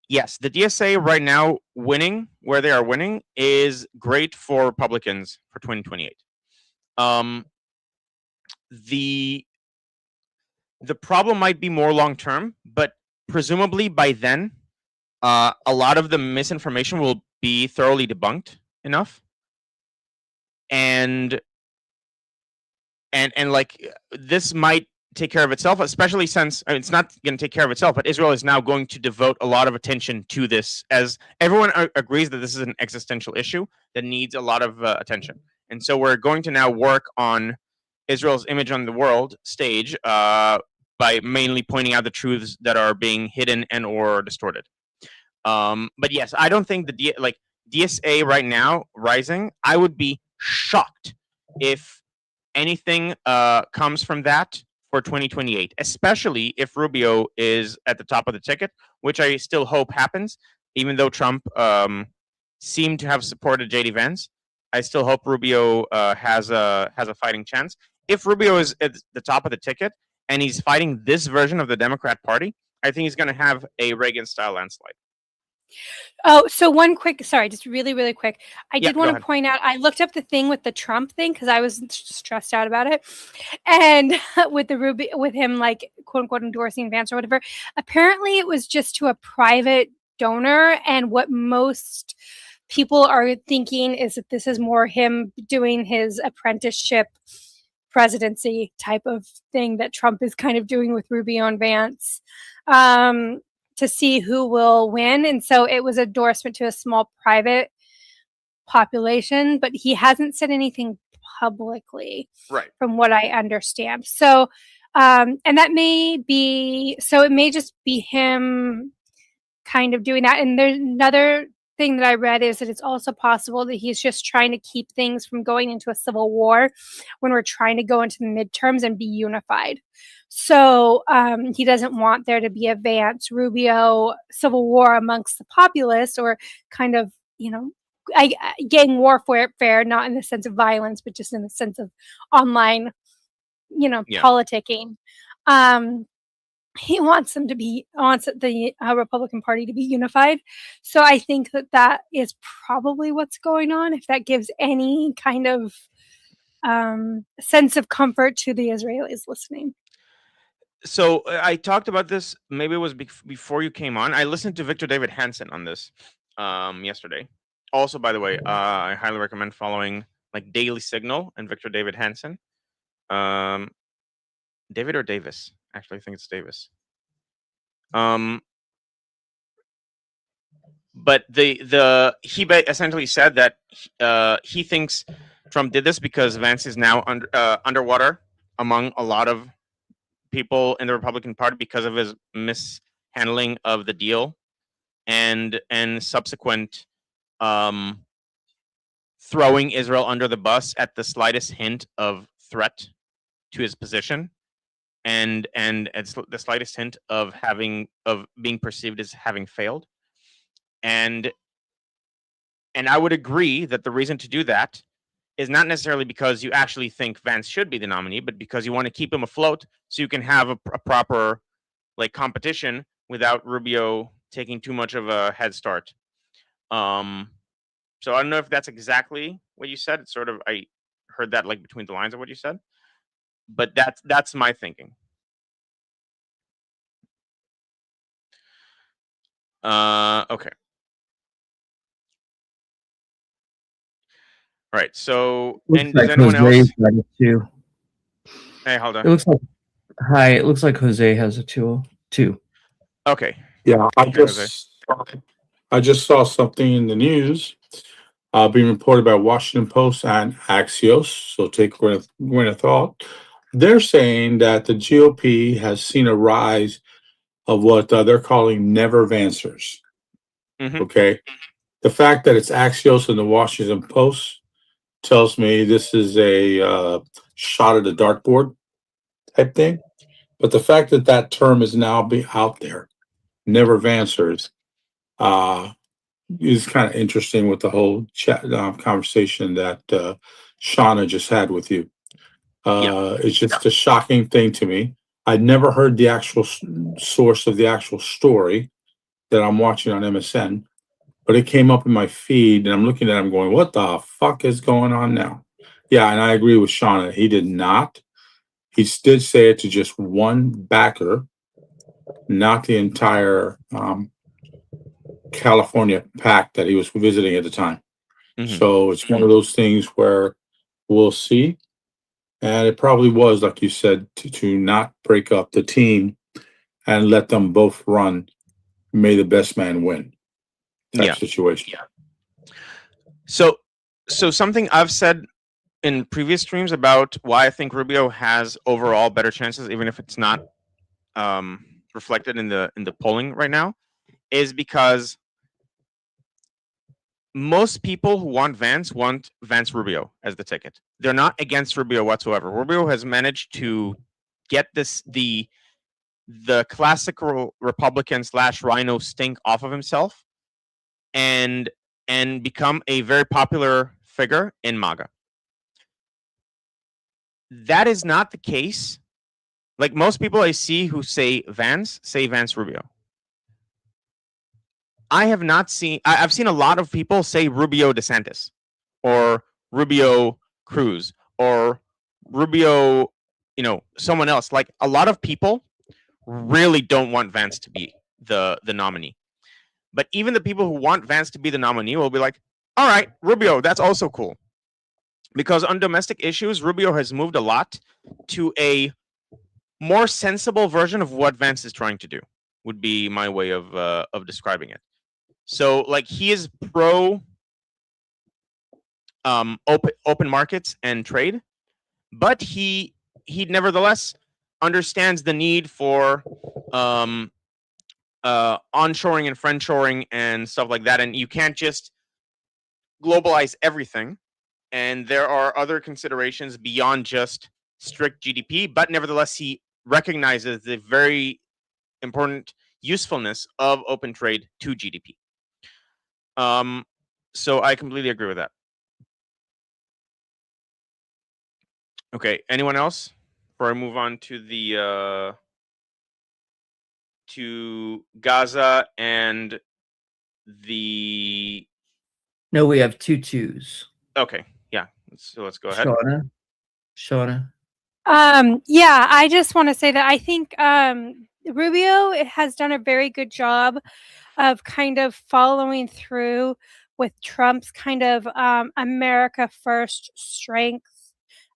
yes, the DSA right now winning where they are winning is great for Republicans for 2028. The problem might be more long term, but presumably by then, a lot of the misinformation will be thoroughly debunked enough. And like this might take care of itself, especially since it's not going to take care of itself, but Israel is now going to devote a lot of attention to this, as everyone agrees that this is an existential issue that needs a lot of attention. And so we're going to now work on Israel's image on the world stage by mainly pointing out the truths that are being hidden and or distorted. But yes, I don't think DSA right now rising, I would be shocked if anything comes from that for 2028, especially if Rubio is at the top of the ticket, which I still hope happens, even though Trump seemed to have supported JD Vance. I still hope Rubio has a fighting chance. If Rubio is at the top of the ticket and he's fighting this version of the Democrat Party, I think he's going to have a Reagan-style landslide. Oh, so one quick, sorry, just really, really quick. I did want go to point out, I looked up the thing with the Trump thing because I was stressed out about it. And with him, like, quote unquote, endorsing Vance or whatever, apparently it was just to a private donor. And what most people are thinking is that this is more him doing his apprenticeship presidency type of thing that Trump is kind of doing with Rubio and Vance. To see who will win. And so it was endorsement to a small private population, but he hasn't said anything publicly, right, from what I understand. So, and that may be, so it may just be him kind of doing that. And there's another thing that I read is that it's also possible that he's just trying to keep things from going into a civil war when we're trying to go into the midterms and be unified. So he doesn't want there to be a Vance Rubio civil war amongst the populace, or kind of, gang warfare, not in the sense of violence, but just in the sense of online Yeah. politicking. He wants the Republican Party to be unified. So I think that is probably what's going on. If that gives any kind of sense of comfort to the Israelis listening. So I talked about this. Maybe it was before you came on. I listened to Victor David Hansen on this yesterday. Also, by the way, I highly recommend following like Daily Signal and Victor David Hansen. David or Davis? Actually, I think it's Davis. But he essentially said that he thinks Trump did this because Vance is now underwater among a lot of people in the Republican Party because of his mishandling of the deal and subsequent throwing Israel under the bus at the slightest hint of threat to his position, and it's the slightest hint of being perceived as having failed. And I would agree that the reason to do that is not necessarily because you actually think Vance should be the nominee, but because you want to keep him afloat so you can have a proper like competition without Rubio taking too much of a head start. So I don't know if that's exactly what you said. It's sort of, I heard that like between the lines of what you said, but that's my thinking. Okay. All right. So, and does anyone else? Too. Hey, hold on. It looks like hi. It looks like Jose has a tool too. Okay. Yeah, Jose. I just saw something in the news being reported by Washington Post and Axios. So take a grain of thought. They're saying that the GOP has seen a rise of what they're calling never Vancers. Mhm. Okay, the fact that it's Axios and the Washington Post tells me this is a shot at the dartboard type thing. But the fact that that term is now be out there, never Vancers, is kind of interesting with the whole chat conversation that Shauna just had with you. It's just a shocking thing to me. I'd never heard the actual source of the actual story that I'm watching on MSN, but it came up in my feed, and I'm looking at it, I'm going, what the fuck is going on now? Yeah, and I agree with Shauna. He did not. He did say it to just one backer, not the entire California pack that he was visiting at the time. Mhm. So it's one of those things where we'll see. And it probably was, like you said, to not break up the team and let them both run. May the best man win type situation. So something I've said in previous streams about why I think Rubio has overall better chances, even if it's not reflected in the polling right now, is because most people who want Vance Rubio as the ticket. They're not against Rubio whatsoever. Rubio has managed to get the classical Republican / Rhino stink off of himself and become a very popular figure in MAGA. That is not the case. Like most people I see who say Vance Rubio. I have not seen. I've seen a lot of people say Rubio DeSantis, or Rubio Cruz, or Rubio, someone else. Like a lot of people really don't want Vance to be the nominee. But even the people who want Vance to be the nominee will be like, all right, Rubio, that's also cool. Because on domestic issues, Rubio has moved a lot to a more sensible version of what Vance is trying to do, would be my way of describing it. So like he is pro open markets and trade, but he nevertheless understands the need for onshoring and friendshoring and stuff like that, and you can't just globalize everything, and there are other considerations beyond just strict GDP, but nevertheless he recognizes the very important usefulness of open trade to GDP. So I completely agree with that. Okay, anyone else? before I move on to the to Gaza and the No, we have two twos. okay, yeah. So let's go ahead. Shauna. Yeah, I just want to say that I think Rubio has done a very good job of kind of following through with Trump's kind of America first strength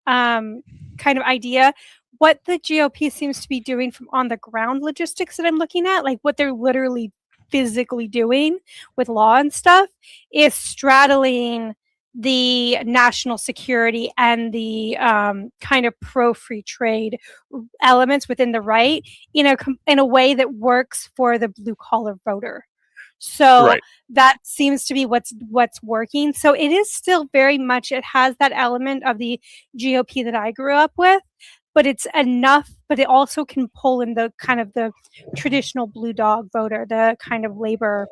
kind of idea. What the GOP seems to be doing from on the ground logistics that I'm looking at, like what they're literally physically doing with law and stuff, is straddling the national security and the kind of pro free trade elements within the right in a way that works for the blue collar voter. So Right. that seems to be what's working. So it is still very much, it has that element of the GOP that I grew up with, but it's enough, but it also can pull in the kind of the traditional blue dog voter, the kind of labor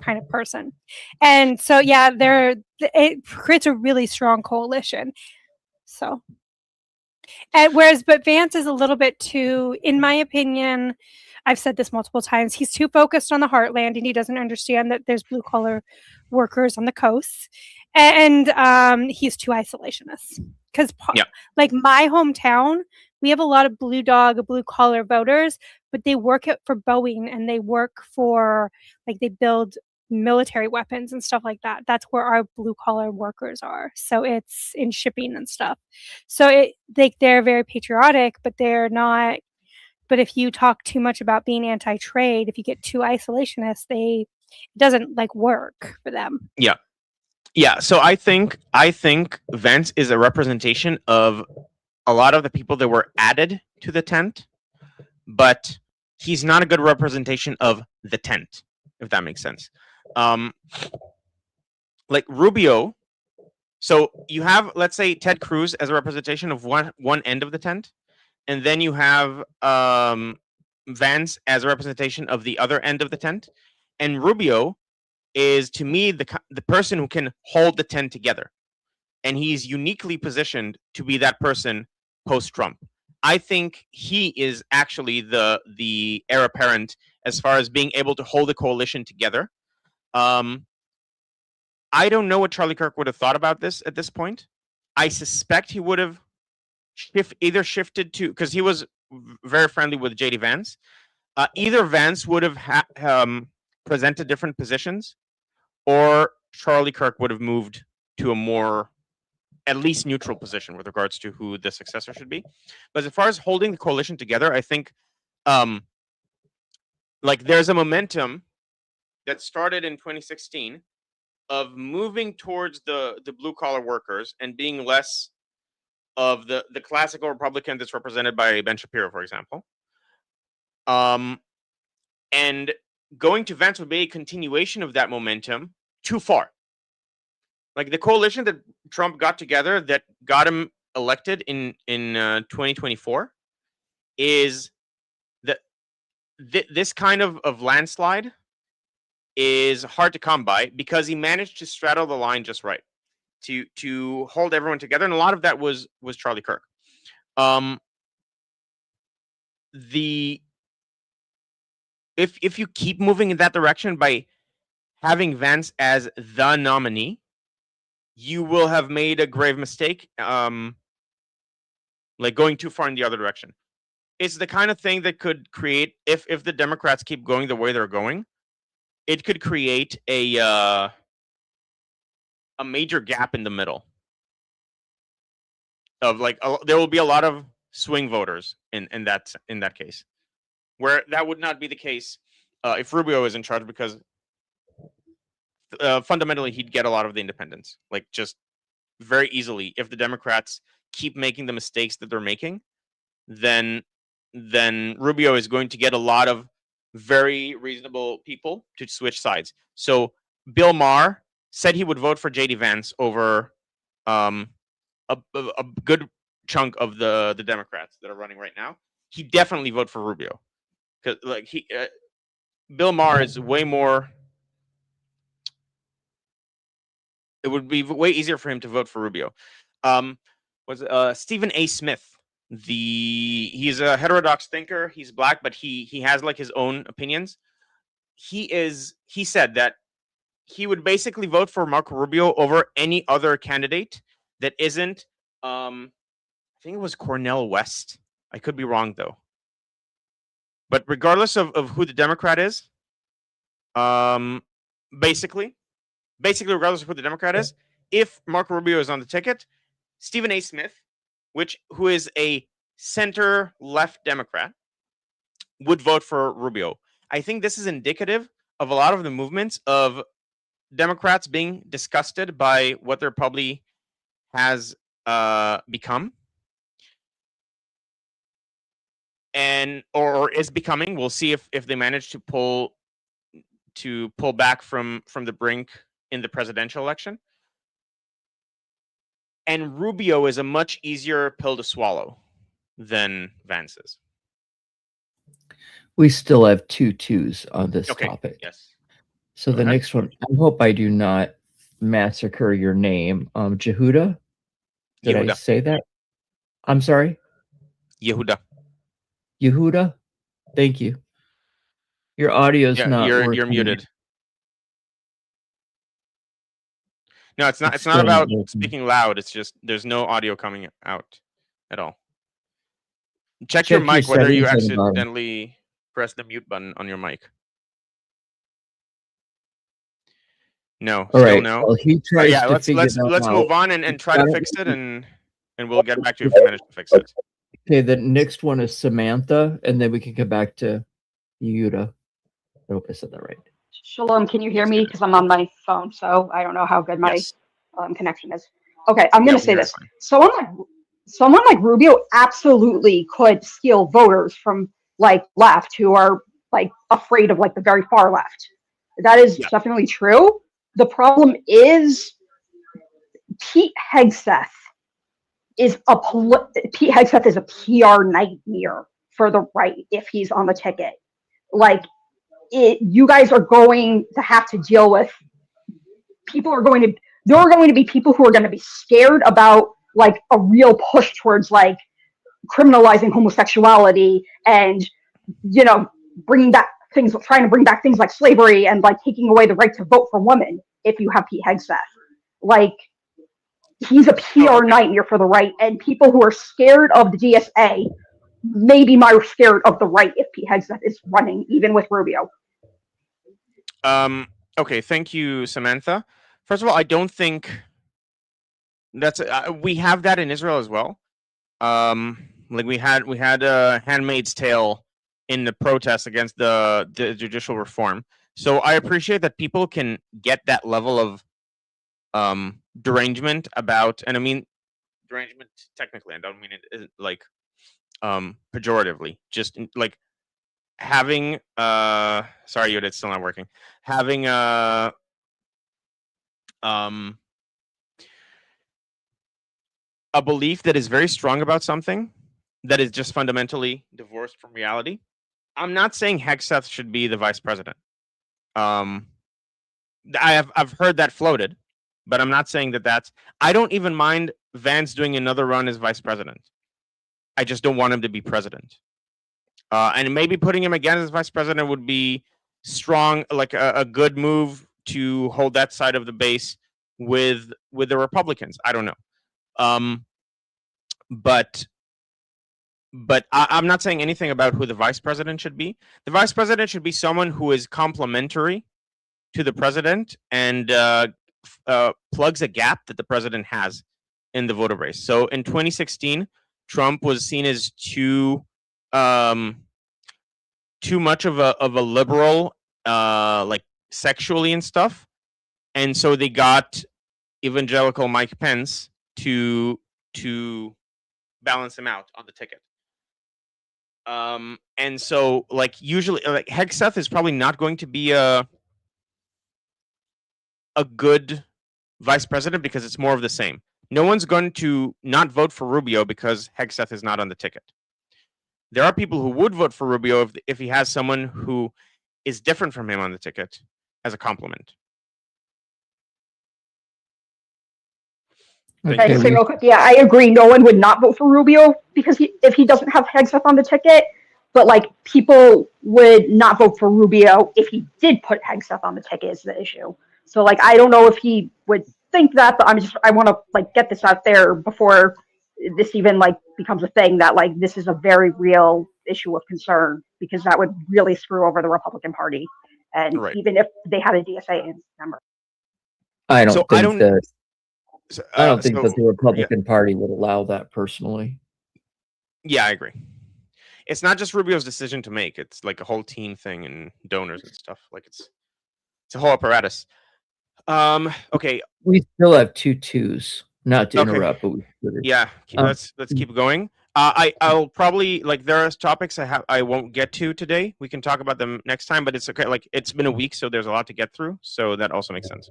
kind of person. And so yeah, it creates a really strong coalition. So but Vance is a little bit too, in my opinion, I've said this multiple times, he's too focused on the heartland and he doesn't understand that there's blue collar workers on the coast. And he's too isolationist. Because like my hometown, we have a lot of blue collar voters, but they work for Boeing and they work for, like, they build military weapons and stuff like that. That's where our blue collar workers are. So it's in shipping and stuff. So they're very patriotic, but they're not. But if you talk too much about being anti-trade, if you get too isolationist, it doesn't like work for them. Yeah. So I think Vance is a representation of a lot of the people that were added to the tent, but he's not a good representation of the tent, if that makes sense. Like Rubio. So you have, let's say, Ted Cruz as a representation of one end of the tent, and then you have Vance as a representation of the other end of the tent, and Rubio is, to me, the person who can hold the tent together, and he's uniquely positioned to be that person post Trump. I think he is actually the heir apparent as far as being able to hold the coalition together. I don't know what Charlie Kirk would have thought about this at this point. I suspect he would have either shifted to, because he was very friendly with JD Vance. Either Vance would have presented different positions, or Charlie Kirk would have moved to a more, at least, neutral position with regards to who the successor should be. But as far as holding the coalition together, I think like there's a momentum that started in 2016 of moving towards the blue collar workers and being less of the classical Republican that's represented by Ben Shapiro, for example. And going to Vance would be a continuation of that momentum too far. Like the coalition that Trump got together that got him elected in 2024 is that this kind of landslide is hard to come by, because he managed to straddle the line just right to hold everyone together, and a lot of that was Charlie Kirk. If you keep moving in that direction by having Vance as the nominee, you will have made a grave mistake, like going too far in the other direction. It's the kind of thing that could create, if the Democrats keep going the way they're going, it could create a major gap in the middle of, like, there will be a lot of swing voters in that case, where that would not be the case if Rubio is in charge, because fundamentally he'd get a lot of the independents, like, just very easily. If the Democrats keep making the mistakes that they're making, then Rubio is going to get a lot of very reasonable people to switch sides. So Bill Maher said he would vote for JD Vance over a good chunk of the Democrats that are running right now. He definitely vote for Rubio, because like Bill Maher is way more. It would be way easier for him to vote for Rubio. Was Stephen A. Smith He's a heterodox thinker. He's black, but he has like his own opinions. He said that he would basically vote for Marco Rubio over any other candidate that isn't I think it was Cornel West. I could be wrong though. But regardless of who the Democrat is, basically regardless of who the Democrat is, if Marco Rubio is on the ticket, Stephen A. Smith, who is a center left Democrat, would vote for Rubio. I think this is indicative of a lot of the movements of Democrats being disgusted by what their party has become, and or is becoming. We'll see if they manage to pull back from the brink in the presidential election. And Rubio is a much easier pill to swallow than Vance is. We still have 2 twos on this Okay. topic. Yes. So Go the ahead. next one, I hope I do not massacre your name. Jehuda? Did I Yehuda. say that? I'm sorry? Yehuda. Yehuda? Thank you. Your audio's Yeah, not you're working. muted. No, it's not. It's It's not still not about working. speaking loud. It's just there's no audio coming out at all. Check your Check your mic whether you settings on the bottom. accidentally press the mute button on your mic. No, All still right. no. Well, he tries Yeah, to figure that let's out. move on and try to Got it. fix it, and we'll get back to you if we manage to fix it. Okay, the next one is Samantha, and then we can come back to Yehuda. I hope I said that right. Shalom, can you hear Yes, me? good. Because I'm on my phone, so I don't know how good my Yes. connection is. Okay, I'm Yeah, going we to say hear this. fine. Someone like Rubio absolutely could steal voters from like left who are like afraid of like the very far left. That is Yeah. definitely true. The problem is Pete Hegseth is Pete Hegseth is a PR nightmare for the right if he's on the ticket. Like you guys are going to have to deal with there are going to be people who are going to be scared about like a real push towards like criminalizing homosexuality and trying to bring back things like slavery and like taking away the right to vote for women if you have Pete Hegseth. Like he's a PR nightmare for the right, and people who are scared of the DSA maybe more scared of the right if Pete Hegseth is running, even with Rubio. Okay, thank you, Samantha. First of all, I don't think that's we have that in Israel as well. Like we had Handmaid's Tale in the protest against the judicial reform. So I appreciate that people can get that level of derangement about, and I mean derangement technically. I don't mean it like pejoratively. Just like having sorry, Yoda, it's still not working. Having a belief that is very strong about something that is just fundamentally divorced from reality. I'm not saying Hegseth should be the vice president. I've heard that floated, but I'm not saying that that's. I don't even mind Vance doing another run as vice president. I just don't want him to be president. And maybe putting him again as vice president would be strong, like a good move to hold that side of the base with the Republicans. I don't know. But I'm not saying anything about who the vice president should be. The vice president should be someone who is complementary to the president and plugs a gap that the president has in the voter base. So in 2016, Trump was seen as too much of a liberal, like sexually and stuff, and so they got evangelical Mike Pence to balance him out on the ticket. And so like usually like Hegseth is probably not going to be a good vice president because it's more of the same. No one's going to not vote for Rubio because Hegseth is not on the ticket. There are people who would vote for Rubio if he has someone who is different from him on the ticket as a complement. Thank Can I you. just say real quick? Yeah, I agree. No one would not vote for Rubio because if he doesn't have Hegseth on the ticket, but like people would not vote for Rubio if he did put Hegseth on the ticket is the issue. So like I don't know if he would think that, but I want to like get this out there before this even like becomes a thing that like this is a very real issue of concern because that would really screw over the Republican Party. And Right. even if they had a DSA member. I So don't think that I don't think so, that the yeah. Republican Party would allow that personally. Yeah, I agree. It's not just Rubio's decision to make. It's like a whole team thing and donors and stuff. Like it's a whole apparatus. Okay. We still have 2 twos. Not to Okay. interrupt, but we should. Yeah, let's keep going. I'll probably like there are topics I won't get to today. We can talk about them next time, but it's okay. Like it's been a week, so there's a lot to get through. So that also makes sense.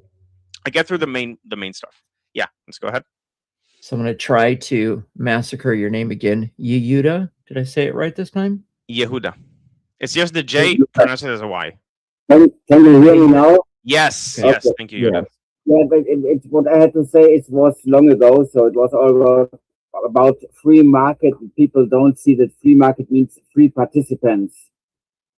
I get through the main stuff. Yeah, let's go ahead. So I'm going to try to massacre your name again. Yehuda? Did I say it right this time? Yehuda. It's just the J pronounced it as a Y. Can you hear me now? Yes, Okay. yes. Thank you, Yehuda. Yeah, but it's what I had to say. It was long ago, so it was all about free market. People don't see that free market means free participants,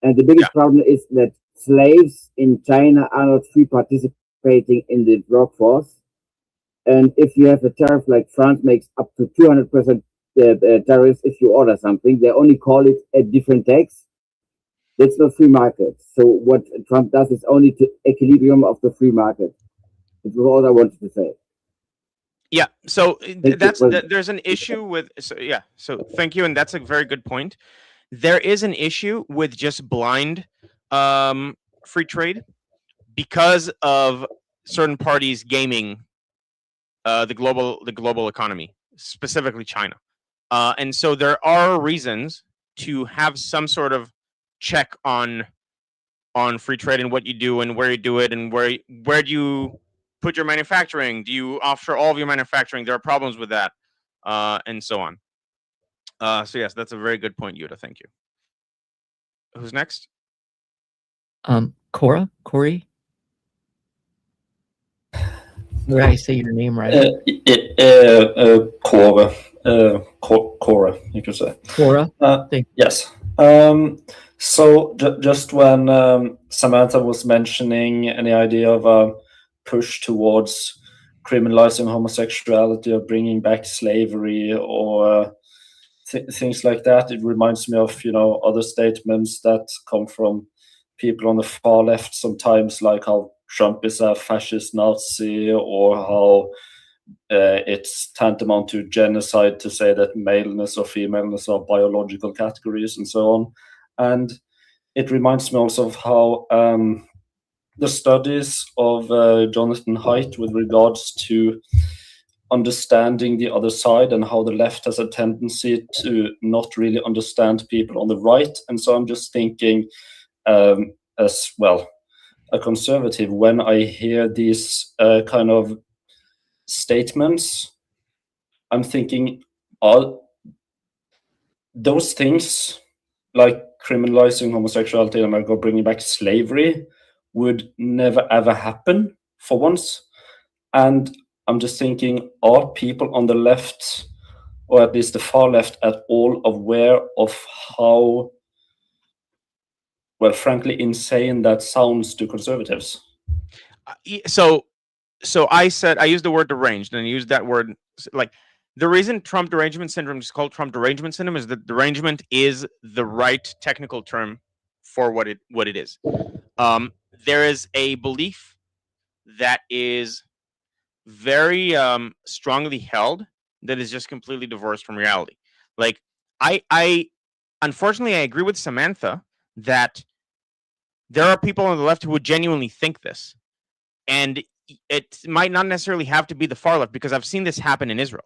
and the biggest problem is that slaves in China are not free participating in the workforce. And if you have a tariff like France makes up to 200% tariffs if you order something, they only call it a different tax. That's not free market. So what Trump does is only to equilibrium of the free market. That's all I wanted to say. Yeah, so there's an issue with so thank you, and that's a very good point. There is an issue with just blind free trade because of certain parties gaming the global economy, specifically China, and so there are reasons to have some sort of check on free trade and what you do and where you do it and where do you put your manufacturing? Do you offshore all of your manufacturing? There are problems with that, and so on. So yes, that's a very good point, Yuta. Thank you. Who's next? Corey? Did I say your name right? Cora. Cora, you could say. Cora? Yes. So just when Samantha was mentioning any idea of a push towards criminalizing homosexuality or bringing back slavery or things like that, it reminds me of other statements that come from people on the far left sometimes, like how Trump is a fascist Nazi, or how it's tantamount to genocide to say that maleness or femaleness are biological categories and so on. And it reminds me also of how the studies of Jonathan Haidt with regards to understanding the other side and how the left has a tendency to not really understand people on the right. And so I'm just thinking, as well, a conservative, when I hear these kind of statements, I'm thinking, are those things like criminalizing homosexuality in America or bringing back slavery would never ever happen for once? And I'm just thinking, are people on the left, or at least the far left, at all aware of how, well, frankly, insane that sounds to conservatives? So I said, I used the word deranged, and I used that word like the reason Trump derangement syndrome is called Trump derangement syndrome is that derangement is the right technical term for what it is. There is a belief that is very strongly held that is just completely divorced from reality. Like I unfortunately I agree with Samantha that there are people on the left who would genuinely think this, and it might not necessarily have to be the far left, because I've seen this happen in Israel.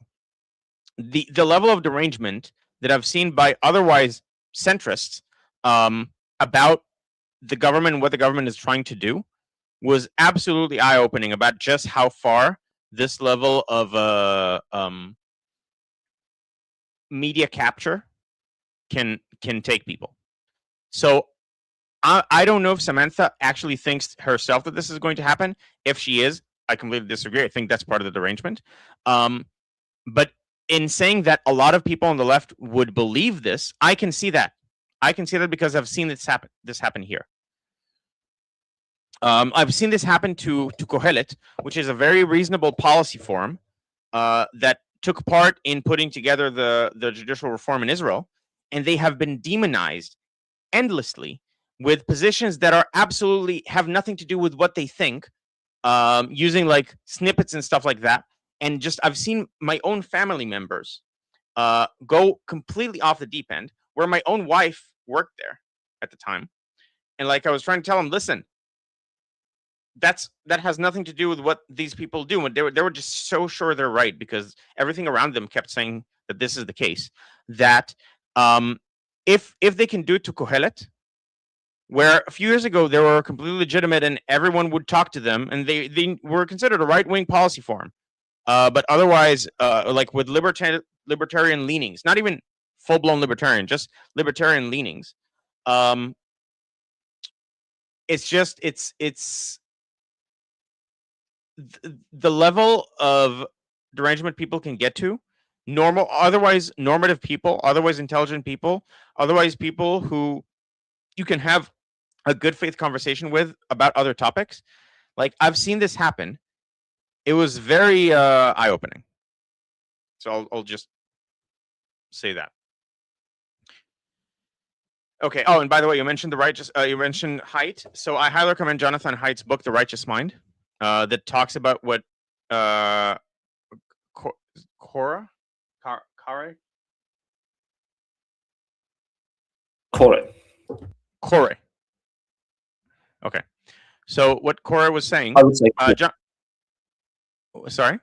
The level of derangement that I've seen by otherwise centrists about the government and what the government is trying to do was absolutely eye-opening about just how far this level of media capture can take people. So I don't know if Samantha actually thinks herself that this is going to happen. If she is, I completely disagree. I think that's part of the derangement. But in saying that a lot of people on the left would believe this, I can see that. I can see that because I've seen this happen here. I've seen this happen to Kohelet, which is a very reasonable policy forum that took part in putting together the judicial reform in Israel, and they have been demonized endlessly with positions that are absolutely have nothing to do with what they think, using like snippets and stuff like that. And just I've seen my own family members go completely off the deep end, where my own wife worked there at the time, and like I was trying to tell them, listen, that has nothing to do with what these people do. And they were just so sure they're right because everything around them kept saying that this is the case. That if they can do it to Kohelet, where a few years ago they were completely legitimate and everyone would talk to them, and they were considered a right-wing policy forum, but otherwise like with libertarian leanings, not even full-blown libertarian, just libertarian leanings. It's the level of derangement people can get to, otherwise normative people, otherwise intelligent people, otherwise people who you can have a good faith conversation with about other topics. Like I've seen this happen. It was very eye-opening. So I'll just say that. Okay. Oh, and by the way, you mentioned you mentioned Haidt. So I highly recommend Jonathan Haidt's book, The Righteous Mind, that talks about what Kare. Okay. So what Kare was saying, I would say sorry?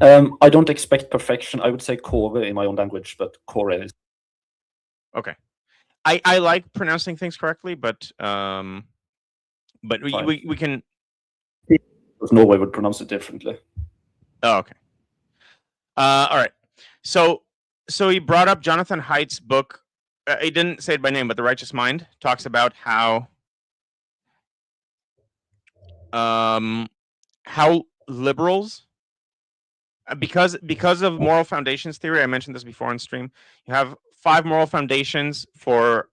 I don't expect perfection. I would say core in my own language, but core is okay. I like pronouncing things correctly, but we can. Norway would pronounce it differently. Oh, okay. All right. So he brought up Jonathan Haidt's book. He didn't say it by name, but The Righteous Mind talks about how liberals, because of moral foundations theory, I mentioned this before on stream, you have 5 moral foundations for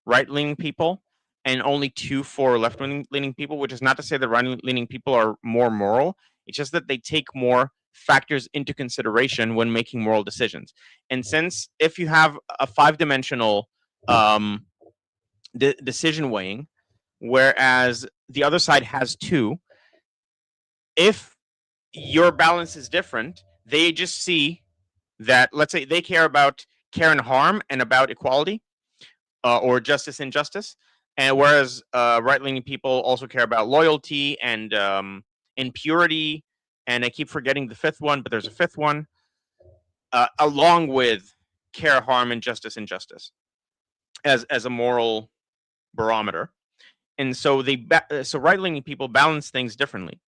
right-leaning people and only 2 for left-leaning people, which is not to say that right-leaning people are more moral. It's just that they take more factors into consideration when making moral decisions. And since if you have a 5-dimensional decision weighing, whereas the other side has 2, if your balance is different, they just see that, let's say they care about care and harm and about equality or justice and injustice, and whereas right-leaning people also care about loyalty and purity, and I keep forgetting the 5th one, but there's a 5th one, along with care, harm, and justice and injustice as a moral barometer. And so so right-leaning people balance things differently,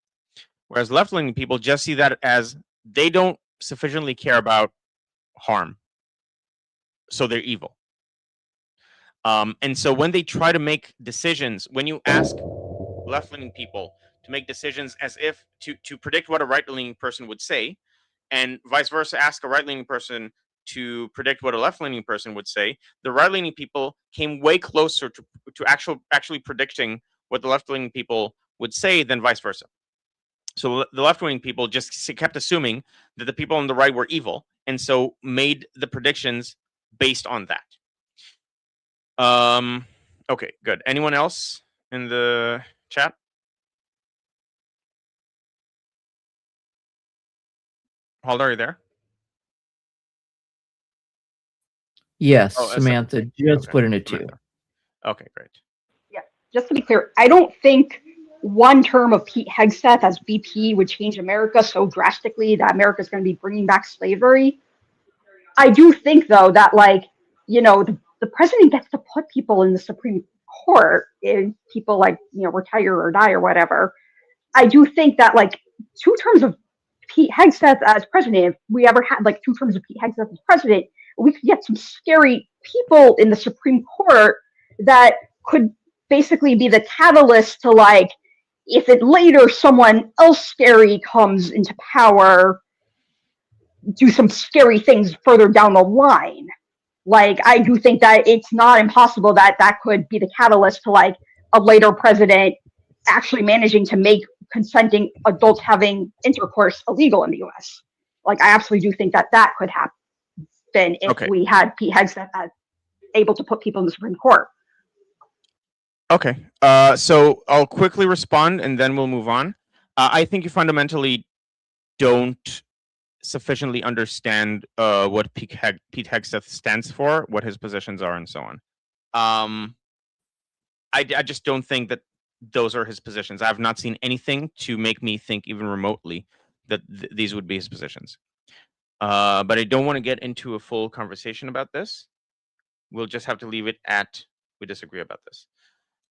whereas left-leaning people just see that as they don't sufficiently care about harm, so they're evil. And so when they try to make decisions, when you ask left-leaning people to make decisions as if to predict what a right-leaning person would say, and vice versa, ask a right-leaning person to predict what a left-leaning person would say, the right-leaning people came way closer to actually predicting what the left-leaning people would say than vice versa. So the left-wing people just kept assuming that the people on the right were evil, and so made the predictions based on that. Okay, good. Anyone else in the chat? Halder, are you there? Yes, Oh, Samantha just okay. put in a 2. Samantha. Okay, great. Yeah, just to be clear, I don't think one term of Pete Hegseth as VP would change America so drastically that America is going to be bringing back slavery. I do think, though, that, like, you know, the president gets to put people in the Supreme Court if people, like, you know, retire or die or whatever. I do think that, like, 2 terms of Pete Hegseth as president, if we ever had, like, 2 terms of Pete Hegseth as president, we could get some scary people in the Supreme Court that could basically be the catalyst to, like, if it later someone else scary comes into power, do some scary things further down the line. Like, I do think that it's not impossible that that could be the catalyst to like a later president actually managing to make consenting adults having intercourse illegal in the US. Like, I absolutely do think that that could happen if Okay. we had Pete Hegseth able to put people in the Supreme Court. Okay. So I'll quickly respond and then we'll move on. I think you fundamentally don't sufficiently understand what Pete Hegseth stands for, what his positions are, and so on. I just don't think that those are his positions. I have not seen anything to make me think even remotely that these would be his positions. But I don't want to get into a full conversation about this. We'll just have to leave it at we disagree about this.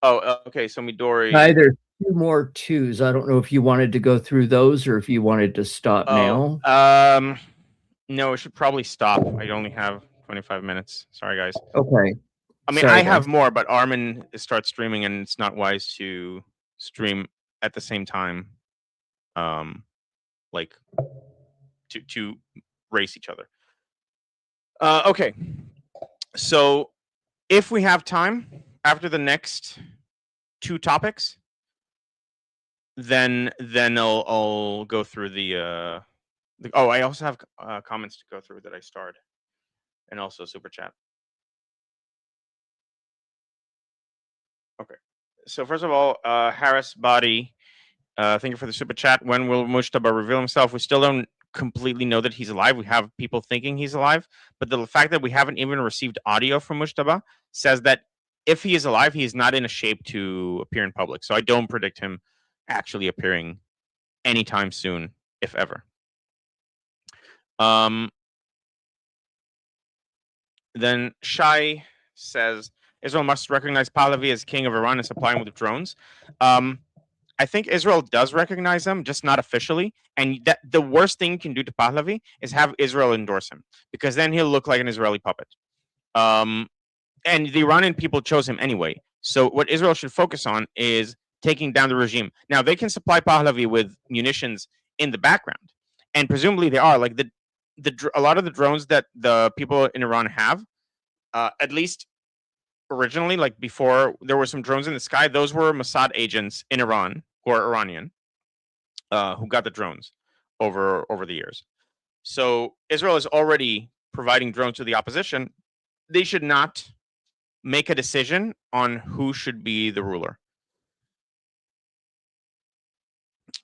Oh, okay. So Midori. There's 2 more twos. I don't know if you wanted to go through those or if you wanted to stop now. No, it should probably stop. I only have 25 minutes. Sorry, guys. Okay. I mean, Sorry, I have guys. more, but Armin starts streaming, and it's not wise to stream at the same time. Like to race each other. Okay. So if we have time after the next 2 topics, then I'll go through the oh, I also have comments to go through that I starred, and also super chat. Okay. So first of all, Harris Body, thank you for the super chat. When will Mushtaba reveal himself? We still don't completely know that he's alive. We have people thinking he's alive, but the fact that we haven't even received audio from Mushtaba says that if he is alive, he is not in a shape to appear in public. So I don't predict him actually appearing anytime soon, if ever. Then Shai says Israel must recognize Pahlavi as king of Iran and supply him with drones. I think Israel does recognize him, just not officially. And that the worst thing you can do to Pahlavi is have Israel endorse him, because then he'll look like an Israeli puppet. And the Iranian people chose him anyway. So what Israel should focus on is taking down the regime. Now they can supply Pahlavi with munitions in the background, and presumably they are. Like a lot of the drones that the people in Iran have, at least originally, like before there were some drones in the sky, those were Mossad agents in Iran who are Iranian, who got the drones over the years. So Israel is already providing drones to the opposition. They should not make a decision on who should be the ruler.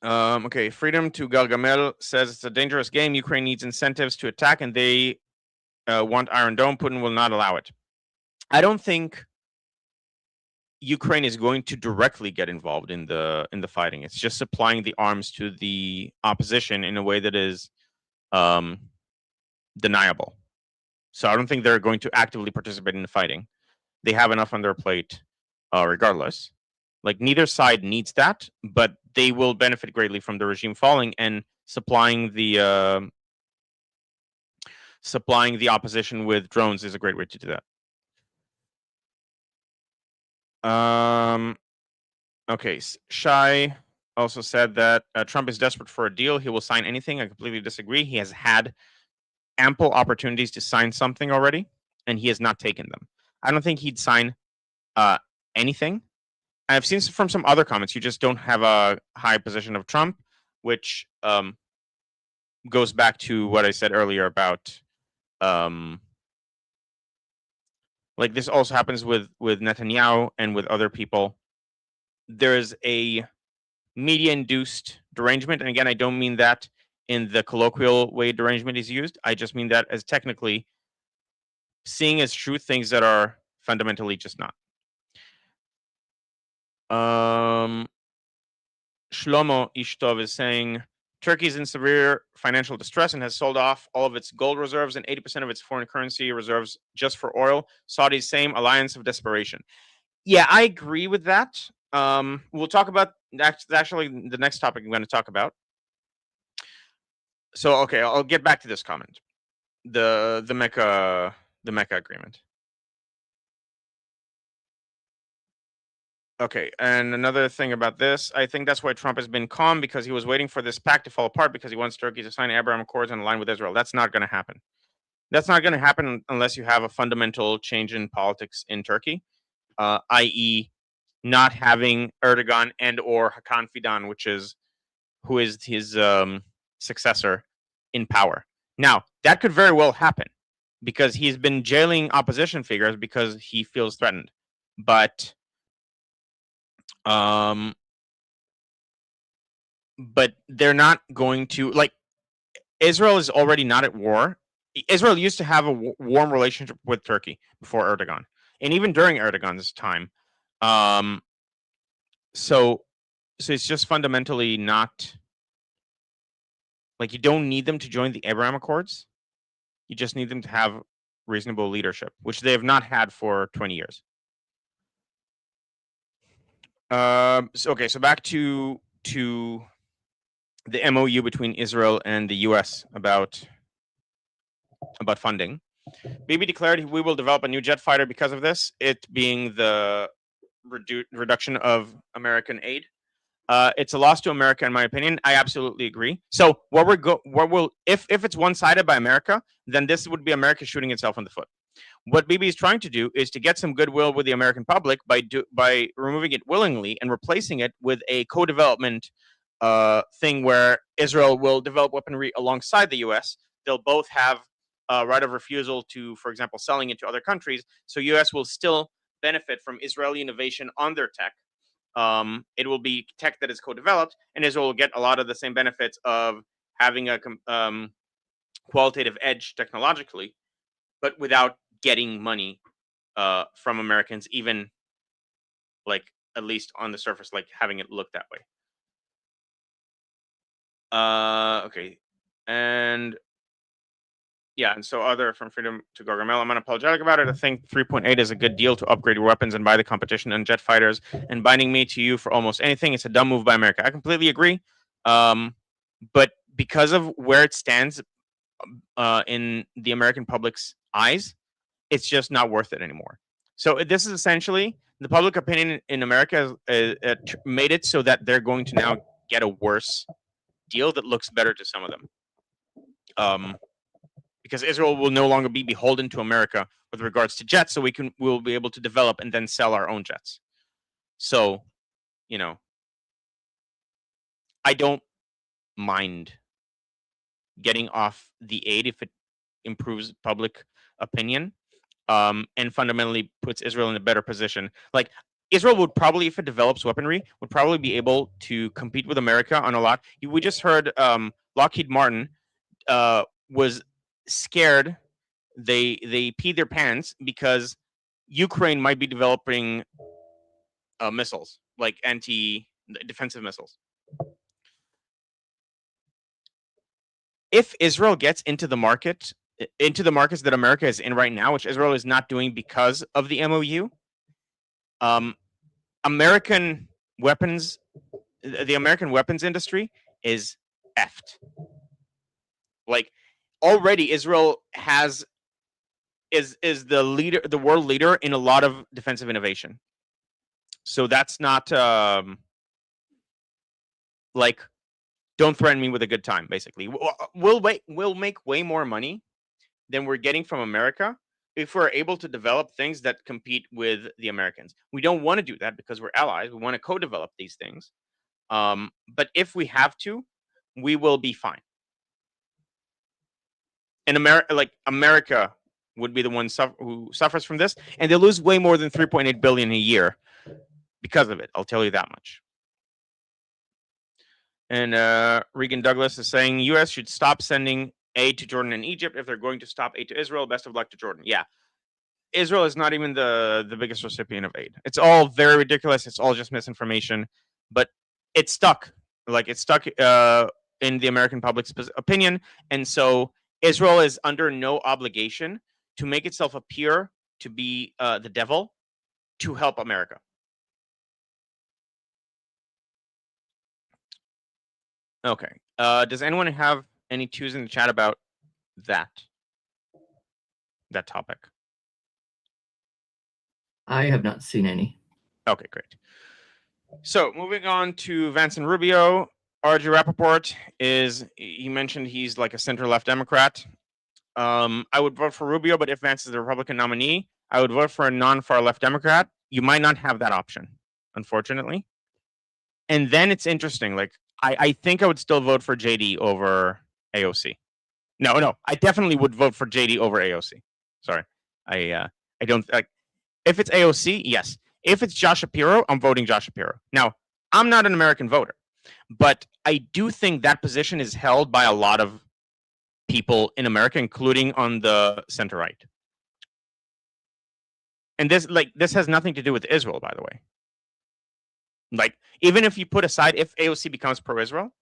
Okay, Freedom to Gargamel says it's a dangerous game. Ukraine needs incentives to attack, and they want Iron Dome. Putin will not allow it. I don't think Ukraine is going to directly get involved in the fighting. It's just supplying the arms to the opposition in a way that is deniable. So I don't think they're going to actively participate in the fighting. They have enough on their plate, regardless. Like, neither side needs that, but they will benefit greatly from the regime falling, and supplying the opposition with drones is a great way to do that. Okay, Shai also said that Trump is desperate for a deal. He will sign anything. I completely disagree. He has had ample opportunities to sign something already, and he has not taken them. I don't think he'd sign anything. I've seen from some other comments, you just don't have a high position of Trump, which goes back to what I said earlier about like this also happens with Netanyahu and with other people. There is a media-induced derangement, and again, I don't mean that in the colloquial way derangement is used. I just mean that as technically seeing as truth things that are fundamentally just not. Shlomo Ishtov is saying Turkey is in severe financial distress and has sold off all of its gold reserves and 80% of its foreign currency reserves just for oil. Saudi's same alliance of desperation. Yeah, I agree with that. We'll talk about actually the next topic I'm going to talk about. So, okay, I'll get back to this comment. The Mecca agreement. Okay, and another thing about this, I think that's why Trump has been calm, because he was waiting for this pact to fall apart because he wants Turkey to sign Abraham Accords and align with Israel. That's not going to happen. That's not going to happen unless you have a fundamental change in politics in Turkey, i.e., not having Erdogan and or Hakan Fidan, who is his successor, in power. Now, that could very well happen because he's been jailing opposition figures because he feels threatened. But they're not going to, like, Israel is already not at war. Israel used to have a warm relationship with Turkey before Erdogan, and even during Erdogan's time. So it's just fundamentally not, like, you don't need them to join the Abraham Accords. You just need them to have reasonable leadership, which they have not had for 20 years. So back to the MOU between Israel and the U.S. about funding. Bibi declared we will develop a new jet fighter because of this, it being the reduction of American aid. It's a loss to America, in my opinion. I absolutely agree. So if it's one-sided by America, then this would be America shooting itself in the foot. What Bibi is trying to do is to get some goodwill with the American public by removing it willingly and replacing it with a co-development thing where Israel will develop weaponry alongside the U.S. They'll both have right of refusal to, for example, selling it to other countries. So U.S. will still benefit from Israeli innovation on their tech. It will be tech that is co-developed, and Israel will get a lot of the same benefits of having a qualitative edge technologically, but without getting money from Americans, even, like, at least on the surface, like having it look that way. Okay, and yeah, and so other from Freedom to Gargamel, I'm unapologetic about it. I think 3.8 is a good deal to upgrade your weapons and buy the competition and jet fighters, and binding me to you for almost anything. It's a dumb move by America. I completely agree. But because of where it stands in the American public's eyes, it's just not worth it anymore. So this is essentially the public opinion in America made it so that they're going to now get a worse deal that looks better to some of them. Because Israel will no longer be beholden to America with regards to jets, so we'll be able to develop and then sell our own jets. So, I don't mind getting off the aid if it improves public opinion, and fundamentally puts Israel in a better position. Like, Israel would probably, if it develops weaponry, would probably be able to compete with America on a lot. We just heard Lockheed Martin was scared. They peed their pants because Ukraine might be developing missiles, like anti-defensive missiles. If Israel gets into the markets that America is in right now, which Israel is not doing because of the MOU, American weapons, the American weapons industry is effed. Like, already Israel is the world leader in a lot of defensive innovation. So that's not like, don't threaten me with a good time, basically. We'll make way more money than we're getting from America if we're able to develop things that compete with the Americans. We don't want to do that because we're allies. We want to co-develop these things. But if we have to, we will be fine. And America would be the one who suffers from this, and they lose way more than 3.8 billion a year because of it. I'll tell you that much. And Regan Douglas is saying U.S. should stop sending aid to Jordan and Egypt if they're going to stop aid to Israel. Best of luck to Jordan. Yeah, Israel is not even the biggest recipient of aid. It's all very ridiculous. It's all just misinformation. But it's stuck. Like, it's stuck in the American public's opinion, and so Israel is under no obligation to make itself appear to be the devil to help America. Okay. Does anyone have any twos in the chat about that topic? I have not seen any. Okay, great. So moving on to Vance and Rubio, R.J. Rappaport he mentioned he's like a center-left Democrat. I would vote for Rubio, but if Vance is the Republican nominee, I would vote for a non-far left Democrat. You might not have that option, unfortunately. And then it's interesting. Like I think I would still vote for JD over AOC. No, I definitely would vote for JD over AOC. Sorry, I don't like if it's AOC. Yes, if it's Josh Shapiro, I'm voting Josh Shapiro. Now I'm not an American voter, but I do think that position is held by a lot of people in America, including on the center right. And this has nothing to do with Israel, by the way. Like, even if you put aside if AOC becomes pro-Israel,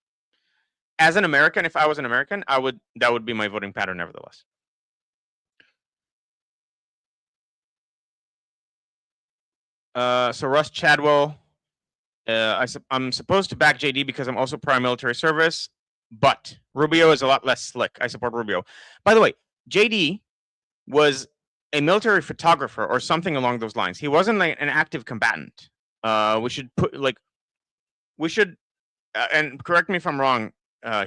as an American, if I was an American, that would be my voting pattern nevertheless. So Russ Chadwell, I'm supposed to back JD because I'm also prior military service, but Rubio is a lot less slick. I support Rubio. By the way, JD was a military photographer or something along those lines. He wasn't like an active combatant. We should and correct me if I'm wrong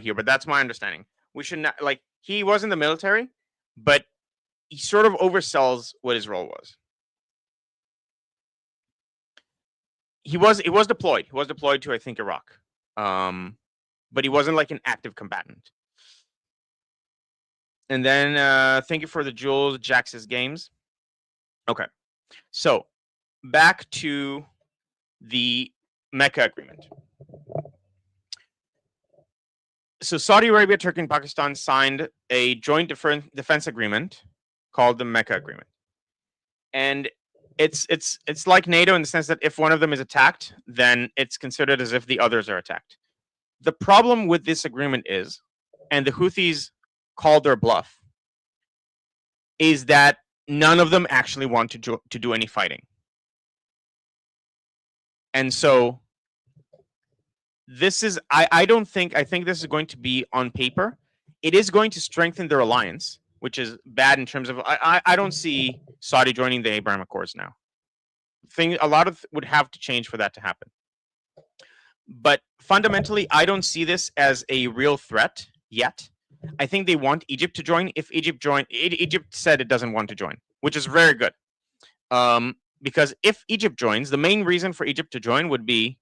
here, but that's my understanding. We should not he was in the military, but he sort of oversells what his role was. He was deployed. He was deployed to, I think, Iraq, but he wasn't like an active combatant. And then thank you for the jewels, Jax's games. Okay, so back to the Mecca agreement. So Saudi Arabia, Turkey, and Pakistan signed a joint defense agreement called the Mecca Agreement, and it's like NATO in the sense that if one of them is attacked, then it's considered as if the others are attacked. The problem with this agreement is, and the Houthis called their bluff, is that none of them actually want to do any fighting, and so. This is I think this is going to be on paper. It is going to strengthen their alliance, which is bad in terms of I don't see Saudi joining the Abraham Accords now. A lot of would have to change for that to happen. But fundamentally, I don't see this as a real threat yet. I think they want Egypt to join. If Egypt said it doesn't want to join, which is very good. Because if Egypt joins, the main reason for Egypt to join would be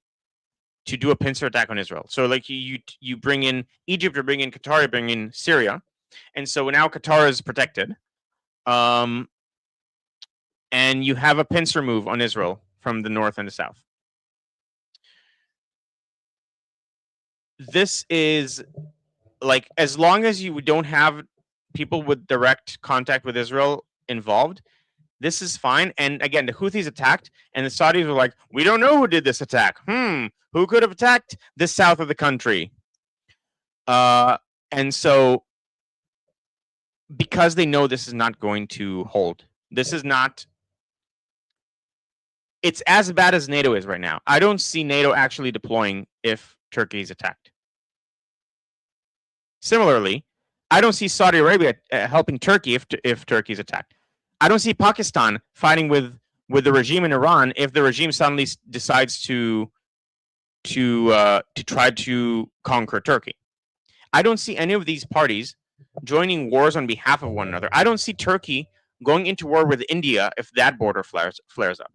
to do a pincer attack on Israel. So like you bring in Egypt, you bring in Qatar, you bring in Syria, and so now Qatar is protected, and you have a pincer move on Israel from the north and the south. This is like, as long as you don't have people with direct contact with Israel involved, this is fine. And again, the Houthis attacked, and the Saudis were like, we don't know who did this attack. Who could have attacked the south of the country? And so, because they know this is not going to hold, this is not. It's as bad as NATO is right now. I don't see NATO actually deploying if Turkey is attacked. Similarly, I don't see Saudi Arabia helping Turkey if Turkey is attacked. I don't see Pakistan fighting with the regime in Iran if the regime suddenly decides to try to conquer Turkey. I don't see any of these parties joining wars on behalf of one another. I don't see Turkey going into war with India if that border flares up.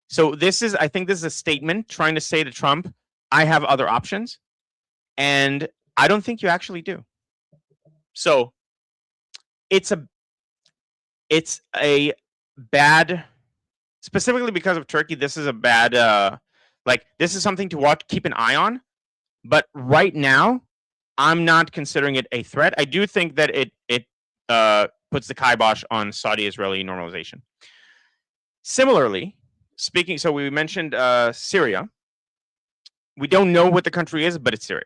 So I think this is a statement trying to say to Trump, I have other options, and I don't think you actually do. So it's a bad, specifically because of Turkey, this is a bad, this is something to keep an eye on. But right now, I'm not considering it a threat. I do think that it puts the kibosh on Saudi-Israeli normalization. Similarly, so we mentioned Syria. We don't know what the country is, but it's Syria.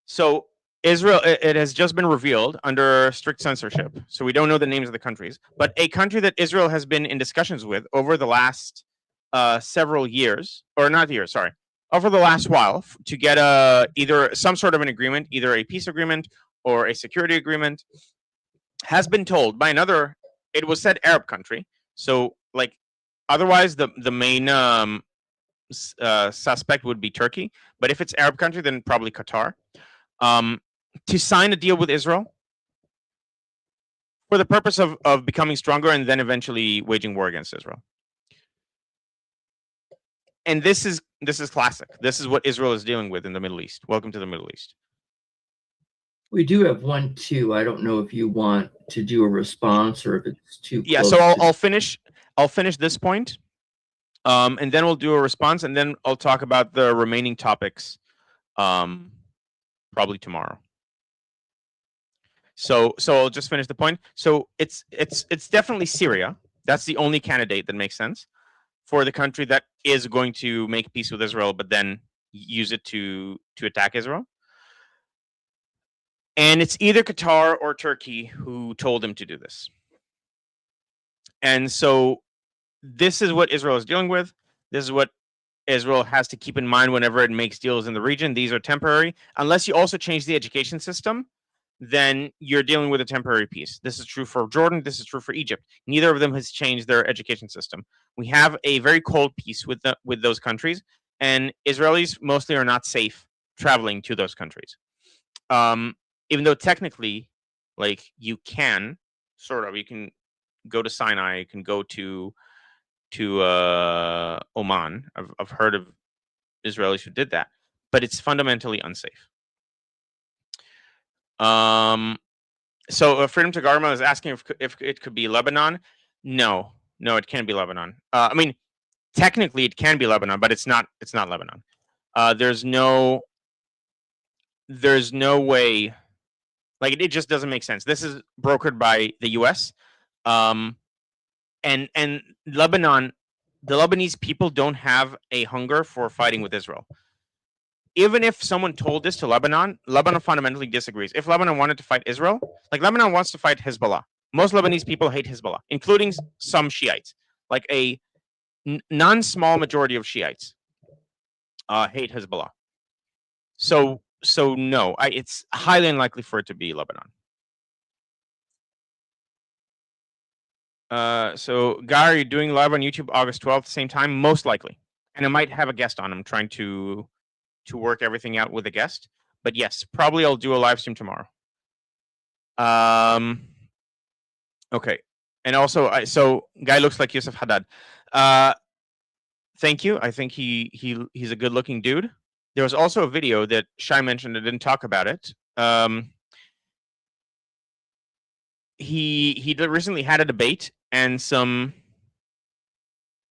So Israel, it has just been revealed under strict censorship, so we don't know the names of the countries. But a country that Israel has been in discussions with over the last several years, or not years, sorry, over the last while, to get either some sort of an agreement, either a peace agreement or a security agreement, has been told by another, it was said Arab country. So otherwise the main suspect would be Turkey, but if it's Arab country, then probably Qatar. To sign a deal with Israel for the purpose of becoming stronger and then eventually waging war against Israel. And this is classic. This is what Israel is dealing with in the Middle East. Welcome to the Middle East. We do have 1, 2. I don't know if you want to do a response or if it's too close. Yeah, so I'll finish this point, and then we'll do a response, and then I'll talk about the remaining topics, probably tomorrow. So I'll just finish the point. So it's definitely Syria. That's the only candidate that makes sense for the country that is going to make peace with Israel, but then use it to attack Israel. And it's either Qatar or Turkey who told him to do this. And so this is what Israel is dealing with. This is what Israel has to keep in mind whenever it makes deals in the region. These are temporary. Unless you also change the education system, then you're dealing with a temporary peace. This is true for Jordan. This is true for Egypt. Neither of them has changed their education system. We have a very cold peace with those countries, and Israelis mostly are not safe traveling to those countries. Even though technically, like, you can go to Sinai, you can go to Oman. I've heard of Israelis who did that, but it's fundamentally unsafe. So Freedom to Garma is asking if it could be Lebanon. No, it can't be Lebanon. I mean, technically it can be Lebanon, but it's not Lebanon. There's no way. Like, it just doesn't make sense. This is brokered by the U.S. And Lebanon, the Lebanese people don't have a hunger for fighting with Israel. Even if someone told this to Lebanon, Lebanon fundamentally disagrees. If Lebanon wanted to fight Israel, like, Lebanon wants to fight Hezbollah. Most Lebanese people hate Hezbollah, including some Shiites. Like, a non-small majority of Shiites hate Hezbollah. So no, it's highly unlikely for it to be Lebanon. So Guy, are you doing live on YouTube August 12th at the same time? Most likely. And I might have a guest on. I'm trying to work everything out with a guest. But yes, probably I'll do a live stream tomorrow. Okay. And also, so Guy looks like Yusuf Haddad. Thank you. I think he's a good-looking dude. There was also a video that Shai mentioned. I didn't talk about it. He recently had a debate, and some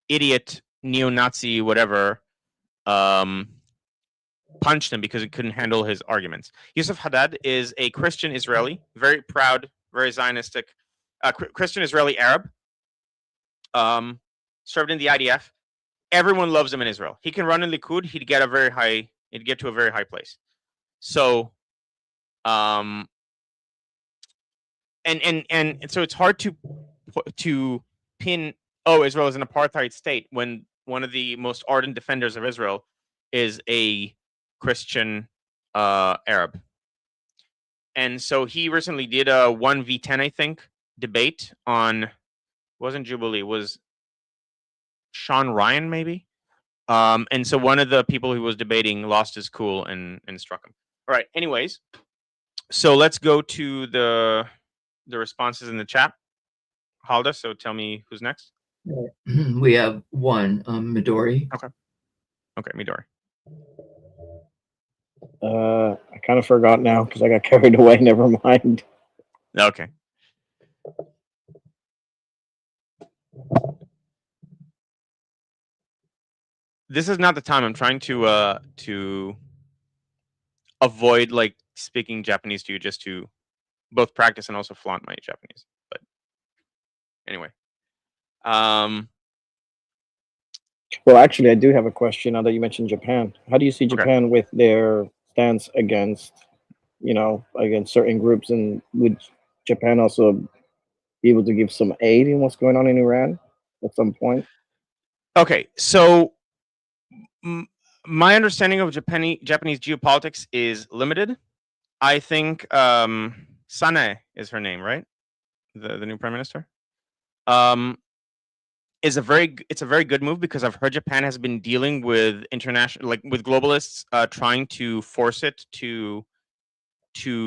idiot neo-Nazi whatever punched him because he couldn't handle his arguments. Yusuf Haddad is a Christian Israeli, very proud, very Zionistic, Christian Israeli Arab. Served in the IDF. Everyone loves him in Israel. He can run in Likud. He'd get to a very high place. So, and so it's hard to pin, Israel is an apartheid state, when one of the most ardent defenders of Israel is a Christian Arab. And so he recently did a 1v10, I think, debate on, it wasn't Jubilee, it was Sean Ryan, maybe. And so one of the people who was debating lost his cool and struck him. All right. Anyways, so let's go to the responses in the chat. Halda, so tell me who's next. We have one, Midori. Okay, Midori. I kind of forgot now because I got carried away. Never mind. Okay. This is not the time. I'm trying to avoid, like, speaking Japanese to you, just to both practice and also flaunt my Japanese. But anyway, well, actually, I do have a question now that you mentioned Japan. How do you see Japan with their stance against, against certain groups, and would Japan also be able to give some aid in what's going on in Iran at some point? Okay, so my understanding of Japanese geopolitics is limited. I think Sane is her name, right? The new prime minister. is a very good move, because I've heard Japan has been dealing with international, like with globalists, trying to force it to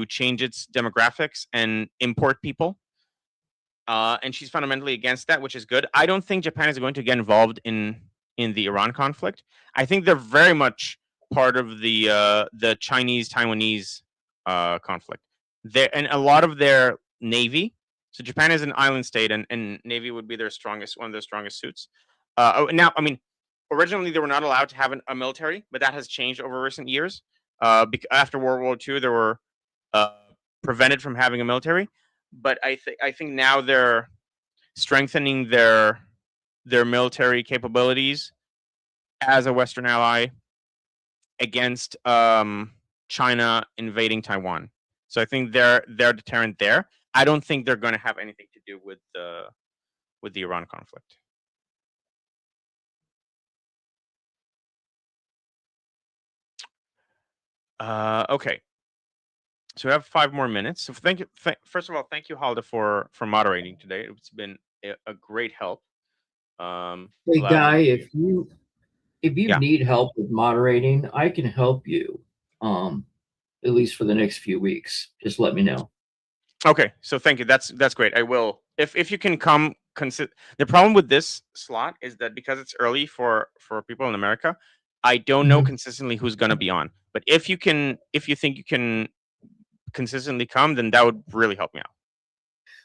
change its demographics and import people. And she's fundamentally against that, which is good. I don't think Japan is going to get involved in the Iran conflict. I think they're very much part of the Chinese Taiwanese conflict. And a lot of their navy. So Japan is an island state, and navy would be one of their strongest suits. Now, I mean, originally they were not allowed to have a military, but that has changed over recent years. After World War II, they were uh, prevented from having a military. But I think now they're strengthening their military capabilities as a Western ally against China invading Taiwan. So I think they're deterrent there. I don't think they're going to have anything to do with the Iran conflict. Okay. So we have 5 more minutes. So thank you. First of all, thank you, Halda, for moderating today. It's been a great help. Hey, Guy, if you need help with moderating, I can help you. At least for the next few weeks. Just let me know. Okay, so thank you. That's great. I will. If you can come. The problem with this slot is that because it's early for people in America, I don't know consistently who's going to be on. But if you think you can consistently come, then that would really help me out.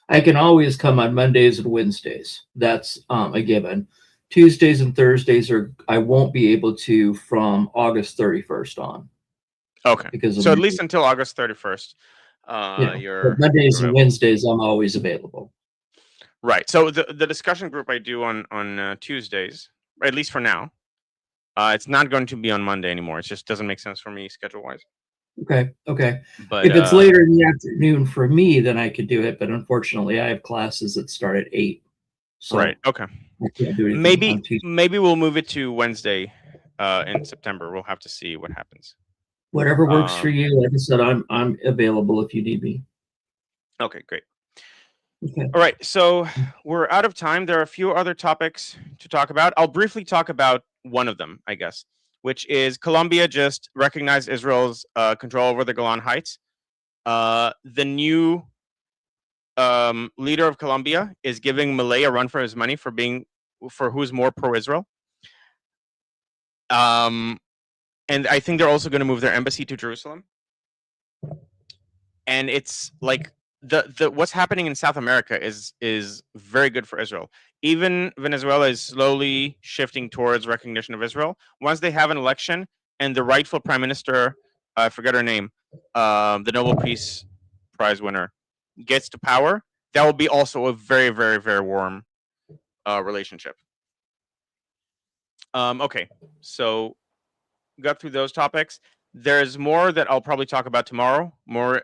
I can always come on Mondays and Wednesdays. That's a given. Tuesdays and Thursdays I won't be able to from August 31st on. Okay. So at least until August 31st, you're Mondays and Wednesdays I'm always available. Right. So the discussion group I do on Tuesdays, at least for now, it's not going to be on Monday anymore. It just doesn't make sense for me schedule wise. Okay. But if it's later in the afternoon for me, then I could do it. But unfortunately, I have classes that start at 8. So right. Okay. I can't do anything maybe we'll move it to Wednesday in September. We'll have to see what happens. Whatever works for you. Like I said, I'm available if you need me. Okay, great. Okay. All right, so we're out of time. There are a few other topics to talk about. I'll briefly talk about one of them, I guess, which is Colombia just recognized Israel's control over the Golan Heights. The new leader of Colombia is giving Milei a run for his money for who's more pro-Israel. And I think they're also going to move their embassy to Jerusalem. And it's like the what's happening in South America is very good for Israel. Even Venezuela is slowly shifting towards recognition of Israel. Once they have an election and the rightful prime minister, I forget her name, the Nobel Peace Prize winner, gets to power, that will be also a very, very, very warm relationship. Okay, so got through those topics. There's more that I'll probably talk about tomorrow. More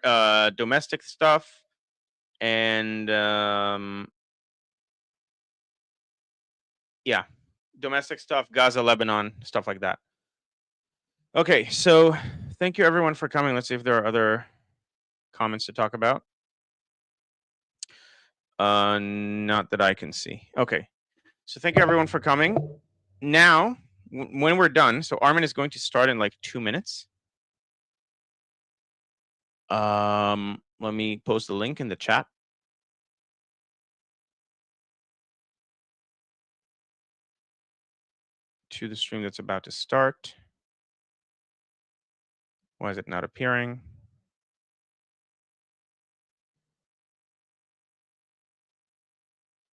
domestic stuff and yeah, domestic stuff, Gaza, Lebanon, stuff like that. Okay, so thank you everyone for coming. Let's see if there are other comments to talk about. Not that I can see. Okay, so thank you everyone for coming. Now, when we're done, so Armin is going to start in like 2 minutes. Let me post the link in the chat. To the stream that's about to start. Why is it not appearing?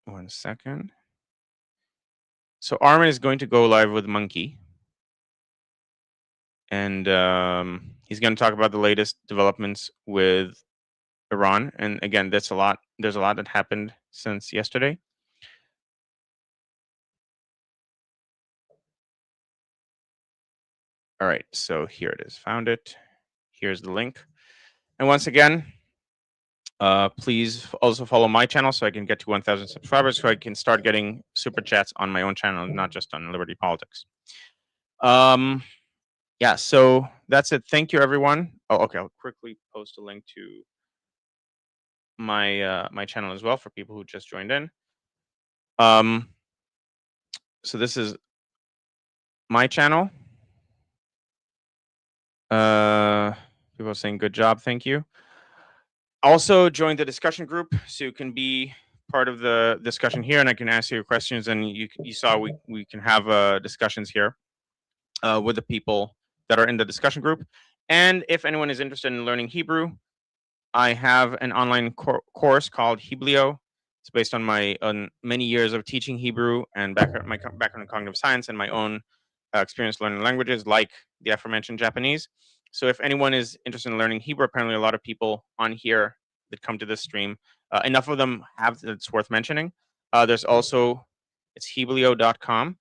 One second. So Armin is going to go live with Monkey. And he's going to talk about the latest developments with Iran. And again, there's a lot that happened since yesterday. All right, so here it is. Found it. Here's the link. And once again, please also follow my channel so I can get to 1,000 subscribers, so I can start getting super chats on my own channel, not just on Liberty Politics. Yeah, so that's it. Thank you, everyone. Oh, okay, I'll quickly post a link to my my channel as well for people who just joined in. So this is my channel. People are saying good job, thank you. Also join the discussion group so you can be part of the discussion here, and I can answer your questions. And you saw we can have discussions here with the people that are in the discussion group. And if anyone is interested in learning Hebrew, I have an online course called Hebleo. It's based on my many years of teaching Hebrew and my background in cognitive science and my own experience learning languages like the aforementioned Japanese. So if anyone is interested in learning Hebrew, apparently a lot of people on here that come to this stream, enough of them have that it's worth mentioning. There's also, it's hebleo.com,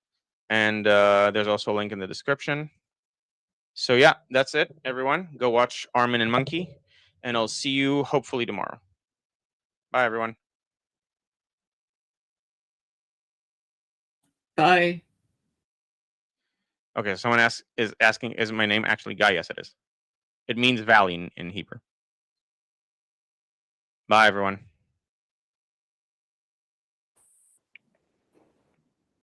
and there's also a link in the description. So yeah, that's it, everyone. Go watch Armin and Monkey, and I'll see you hopefully tomorrow. Bye, everyone. Bye. Okay, someone is asking, is my name actually Guy? Yes, it is. It means valley in Hebrew. Bye, everyone.